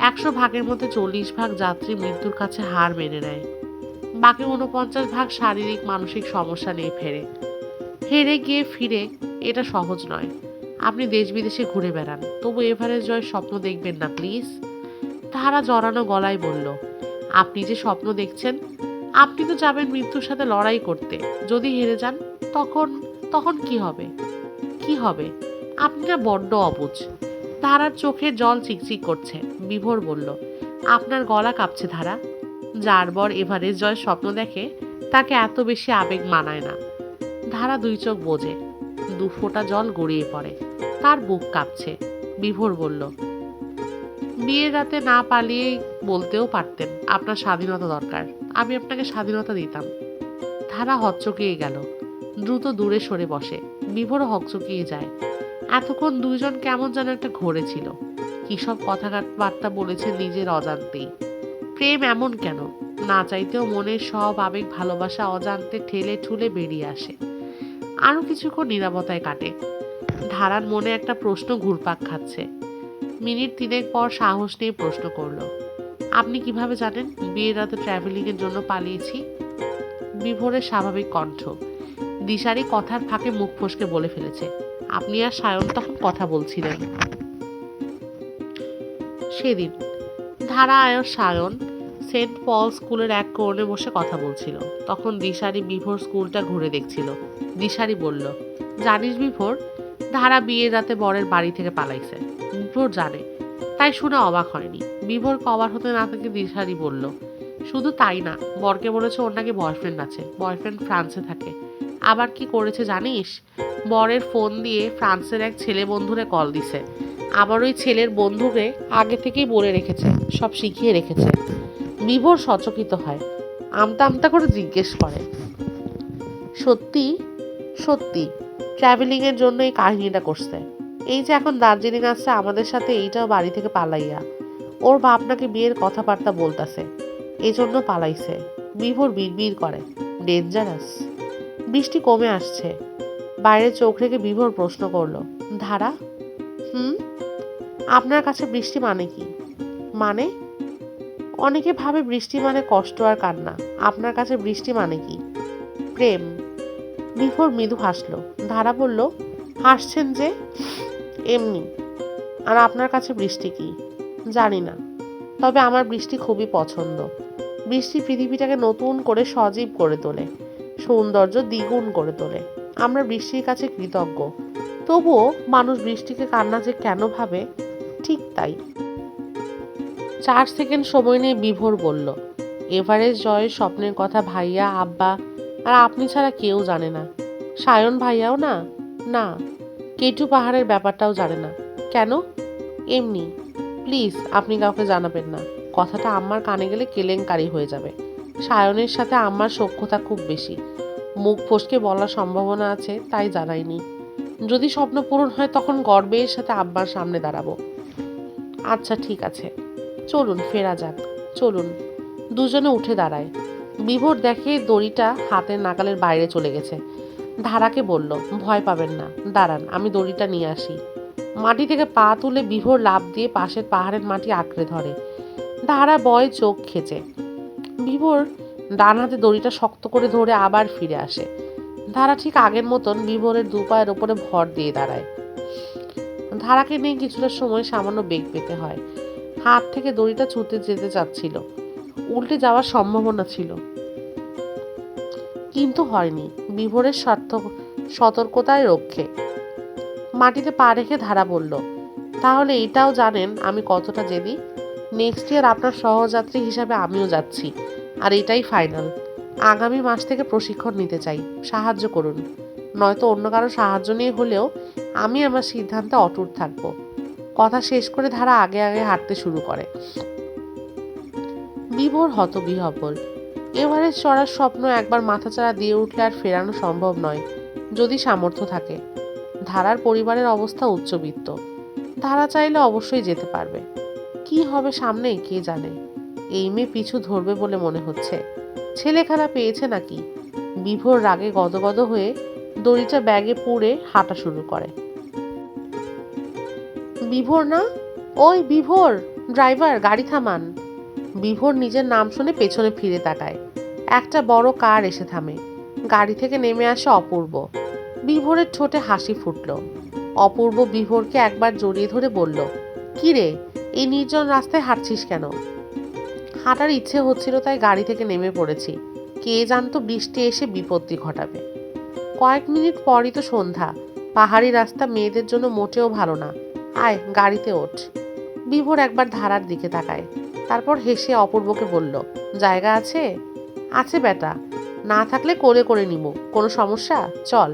১০০ ভাগের মধ্যে ৪০ ভাগ যাত্রী মৃত্যুর কাছে হার মেনে নেয়। বাকি ৪৯ ভাগ শারীরিক মানসিক সমস্যা নিয়ে ফেরে। হেরে গিয়ে ফিরে এটা সহজ নয়। আপনি দেশ বিদেশে ঘুরে বেড়ান, তবু এভারেস্ট জয়ের স্বপ্ন দেখবেন না প্লিজ। তাহারা জড়ানো গলায় বলল, আপনি যে স্বপ্ন দেখছেন, আপনি তো যাবেন মৃত্যুর সাথে লড়াই করতে। যদি হেরে যান তখন তখন কি হবে? কি হবে? আপনি না বড্ড অবুঝ। ধারার চোখের জল চিকচিক করছে। বিভোর বলল, আপনার গলা কাঁপছে ধারা। যার বর এভারেস্ট জয়ের স্বপ্ন দেখে তাকে এত বেশি আবেগ মানায় না। ধারা ২ চোখ বোঝে, ২ ফোঁটা জল গড়িয়ে পড়ে। তার বুক কাঁপছে। বিভোর বলল, বিয়ের রাতে না পালিয়ে বলতেও পারতেন আপনার স্বাধীনতা দরকার, আমি আপনাকে স্বাধীনতা দিতাম। ধারা হকচকিয়ে গেল, দ্রুত দূরে সরে বসে। বিভোরও হকচকিয়ে যায়। এতক্ষণ দুইজন কেমন যেন একটা ঘোরে ছিল। কি সব কথাবার্তা বলেছে নিজের অজান্তেই। প্রেম এমন কেন? না চাইতেও মনের সব আবেগ ভালোবাসা অজান্তে ঠেলে ঠুলে বেরিয়ে আসে। আরো কিছুক্ষণ নীরবতায় কাটে। ধারার মনে একটা প্রশ্ন ঘুরপাক খাচ্ছে। মিনিট ৩ পর সাহস নিয়ে প্রশ্ন করলো, আপনি কিভাবে জানেন বিয়ের রাতে ট্রাভেলিং এর জন্য পালিয়েছি? বিভোরের স্বাভাবিক কণ্ঠ। দিশারি কথার ফাঁকে মুখ ফসকে বলে ফেলেছে, আপনি আর সায়ন তখন কথা বলছিলেন। সেদিন ধারা আর সায়ন সেন্ট পল স্কুলের এক কোণে বসে কথা বলছিল। তখন দিশারি বিভোর স্কুলটা ঘুরে দেখছিল। দিশারি বলল, জানিস বিভোর, ধারা বিয়ের রাতে বরের বাড়ি থেকে পালাইছে। বিভোর জানে, তাই শুনে অবাক হয়নি। বিভোরকে অবাক হতে না থেকে দিশারি বলল, শুধু তাই না, বরকে বলেছে ওর নাকি বয়ফ্রেন্ড আছে। বয়ফ্রেন্ড ফ্রান্সে থাকে। আবার কি করেছে জানিস? বরের ফোন দিয়ে ফ্রান্সের এক ছেলে বন্ধুরে কল দিছে। আবার ওই ছেলের বন্ধুকে আগে থেকেই বলে রেখেছে, সব শিখিয়ে রেখেছে। বিভোর সচকিত হয়, আমতা আমতা করে জিজ্ঞেস করে, সত্যি? সত্যি ট্রাভেলিং এর জন্য এই কাহিনীটা করছে? এই যে এখন দার্জিলিং আসছে আমাদের সাথে, এইটাও বাড়ি থেকে পালাইয়া? ওর বাপ নাকি বিয়ের কথাবার্তা বলতেছে, এই জন্য পালাইছে। বিভোর বিড়বিড় করে, ডেঞ্জারাস। বৃষ্টি কমে আসছে। বাইরে চোখ রেখে বিভোর প্রশ্ন করলো, ধারা, আপনার কাছে বৃষ্টি মানে কি? মানে? অনেকে ভাবে বৃষ্টি মানে কষ্ট আর কান্না। আপনার কাছে বৃষ্টি মানে কি? প্রেম। বিভোর মৃদু হাসলো। ধারা বলল, হাসছেন যে? এমনি। আর আপনার কাছে বৃষ্টি কি? জানি না, তবে আমার বৃষ্টি খুবই পছন্দ। বৃষ্টি পৃথিবীটাকে নতুন করে সজীব করে তোলে, সৌন্দর্য দ্বিগুণ করে তোলে। আমরা বৃষ্টির কাছে কৃতজ্ঞ। তবুও মানুষ বৃষ্টিকে কান্না যে কেন ভাবে, ঠিক তাই। ৪ সেকেন্ড সময় নিয়ে বিভোর বলল, এভারেস্ট জয়ের স্বপ্নের কথা ভাইয়া, আব্বা আর আপনি ছাড়া কেউ জানে না। সায়ন ভাইয়াও না। না, কেটু পাহাড়ের ব্যাপারটাও জানে না। কেন? এমনি। প্লিজ আপনি কাউকে জানাবেন না। কথাটা আম্মার কানে গেলে কেলেঙ্কারি হয়ে যাবে। সায়নের সাথে আম্মার সখ্যতা খুব বেশি। মুখ ফসকে বলার সম্ভাবনা আছে, তাই জানাইনি। যদি স্বপ্ন পূরণ হয় তখন গর্বের সাথে আব্বার সামনে দাঁড়াবো। আচ্ছা ঠিক আছে, চলুন ফেরা যাক। চলুন। দুজনে উঠে দাঁড়ায়। বিভোর দেখে দড়িটা হাতের নাগালের বাইরে চলে গেছে। ধারাকে বলল, ভয় পাবেন না, দাঁড়ান আমি দড়িটা নিয়ে আসি। মাটি থেকে পা তুলে বিভোর লাফ দিয়ে পাশের পাহাড়ের মাটি আঁকড়ে ধরে। ধারা বয় চোখ খেচে। বিভোর ডান হাতে দড়িটা শক্ত করে ধরে আবার ফিরে আসে। ধারা ঠিক আগের মতন বিভোরের দু পায়ের ওপরে ভর দিয়ে দাঁড়ায়। ধারাকে নিয়ে কিছুটা সময় সামান্য বেগ পেতে হয়। হাত থেকে দড়িটা ছুটে যেতে চাচ্ছিল, উল্টে যাওয়ার সম্ভাবনা ছিল, কিন্তু হয়নি। বিভোরের সতর্কতায় রক্ষে। মাটিতে পা রেখে ধারা বলল, তাহলে এটাও জানেন আমি কতটা জেদি? নেক্সট ইয়ার আপনার সহযাত্রী হিসাবে আমিও যাচ্ছি, আর এটাই ফাইনাল। আগামী মাস থেকে প্রশিক্ষণ নিতে চাই, সাহায্য করুন। নয়তো অন্য কারো সাহায্য নিয়ে হলেও আমি আমার সিদ্ধান্তে অটুট থাকবো। কথা শেষ করে ধারা আগে আগে হাঁটতে শুরু করে। বিভোর হতবিহ্বল। এভারেস্ট চড়ার স্বপ্ন একবার মাথাচাড়া দিয়ে উঠলে আর ফেরানো সম্ভব নয়, যদি সামর্থ্য থাকে। ধারার পরিবারের অবস্থা উচ্চবিত্ত। ধারা চাইলে অবশ্যই যেতে পারবে। কি হবে সামনে কে জানে। এই মেয়ে পিছু ধরবে বলে মনে হচ্ছে। ছেলে খেলা পেয়েছে নাকি? বিভোর রাগে গদগদ হয়ে দড়িটা ব্যাগে পুরে হাঁটা শুরু করে। বিভোর না? ওই বিভোর, ড্রাইভার গাড়ি থামান। বিভোর নিজের নাম শুনে পেছনে ফিরে তাকায়। একটা বড় কার এসে থামে। গাড়ি থেকে নেমে আসে অপূর্ব। বিভোরের ঠোঁটে হাসি ফুটল। অপূর্ব বিভোরকে একবার জড়িয়ে ধরে বলল, কি রে, এই নির্জন রাস্তায় হাঁটছিস কেন? হাঁটার ইচ্ছে হচ্ছিল তাই গাড়ি থেকে নেমে পড়েছি। কে জানতো বৃষ্টি এসে বিপত্তি ঘটাবে। কয়েক মিনিট পরই তো সন্ধ্যা। পাহাড়ি রাস্তা মেয়েদের জন্য মোটেও ভালো না। আয় গাড়িতে ওঠ। বিভোর একবার ধারার দিকে তাকায়, তারপর হেসে অপূর্বকে বলল, জায়গা আছে? আছে বেটা, না থাকলে কোলে করে নিব। কোনো সমস্যা? চল।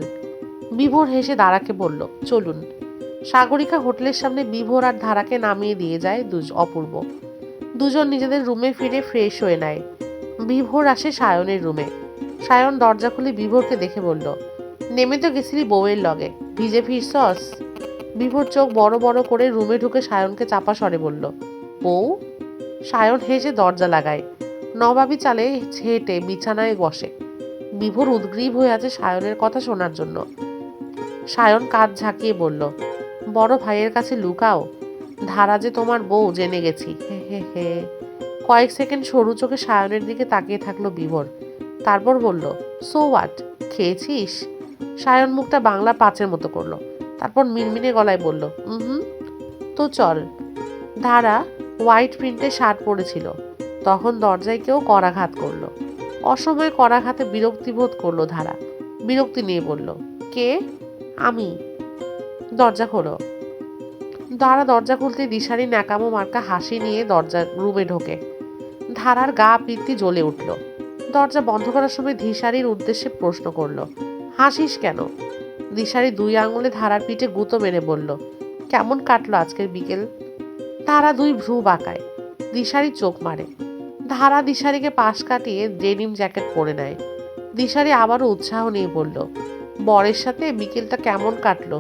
বিভোর হেসে ধারাকে বলল, চলুন। সাগরিকা হোটেলের সামনে বিভোর আর ধারাকে নামিয়ে দিয়ে যায় অপূর্ব। দুজন নিজেদের রুমে ফিরে ফ্রেশ হয়ে নেয়। বিভোর আসে সায়নের রুমে। সায়ন দরজা খুলে বিভোরকে দেখে বলল, নেমে তো গেছিলি বউয়ের লগে, ভিজে ফিরছস? বিভোর চোখ বড় বড় করে রুমে ঢুকে সায়নকে চাপা স্বরে বলল, বউ? সায়ন হেসে দরজা লাগায়। নবাবী চালে হেঁটে বিছানায় বসে। বিভোর উদ্গ্রীব হয়ে আছে সায়নের কথা শোনার জন্য। সায়ন কাঁধ ঝাঁকিয়ে বলল, বড় ভাইয়ের কাছে লুকাও, ধারা যে তোমার বউ জেনে গেছি। হে হে হে। কয়েক সেকেন্ড সরু চোখে সায়নের দিকে তাকিয়ে থাকলো বিভোর, তারপর বলল, সো হোয়াট, খেয়েছিস? সায়ন মুখটা বাংলা পাঁচের মতো করলো, তারপর মিনমিনে গলায় বলল, হুম। তো চল। ধারা হোয়াইট প্রিন্টের শার্ট পরেছিল। তখন দরজায় কেউ করাঘাত করলো। অসময়ে করাঘাতে বিরক্তি বোধ করলো ধারা। বিরক্তি নিয়ে বলল, কে? আমি। দরজা খোলো। ধারা দরজা খুলতে দিশারি ন্যাকামো মার্কা হাসি নিয়ে দরজা রুমে ঢোকে। ধারার গা পিত্তি জ্বলে উঠল। দরজা বন্ধ করার সময় দিশারির উদ্দেশ্যে প্রশ্ন করলো, হাসিস কেন? দিশারি দুই আঙুলে ধারার পিঠে গুঁতো মেরে বলল, কেমন কাটলো আজকের বিকেল? ধারা দুই ভ্রু বাঁকায়। দিশারি চোখ মারে। ধারা দিশারিকে পাশ কাটিয়ে ডেনিম জ্যাকেট পরে নেয়। দিশারি আবারও উৎসাহ নিয়ে বলল, বরের সাথে বিকেলটা কেমন কাটলো?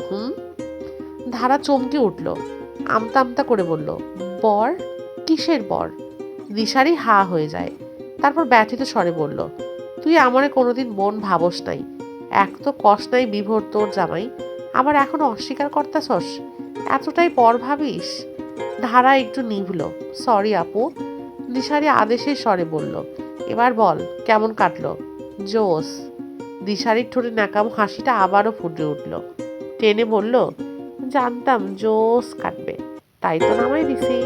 ধারা চমকে উঠল, আমতা আমতা করে বলল, বর? কিসের বর? দিশারি হা হয়ে যায়। তারপর ব্যথিত স্বরে বলল, তুই আমারে কোনোদিন বোন ভাবস নাই। এক তো কষ নাই বিভোর তোর জামাই, আবার এখন অস্বীকার করতাছস? এতটাই পর ভাবিস? ধারা একটু নিভল, সরি আপু। দিশারি আদেশের স্বরে বলল, এবার বল কেমন কাটলো? জোস। দিশারির ঠোঁটে ন্যাকামো হাসিটা আবারও ফুটে উঠল। টেনে বলল, জানতাম জোস কাটবে, তাই তো নামাই দিছি।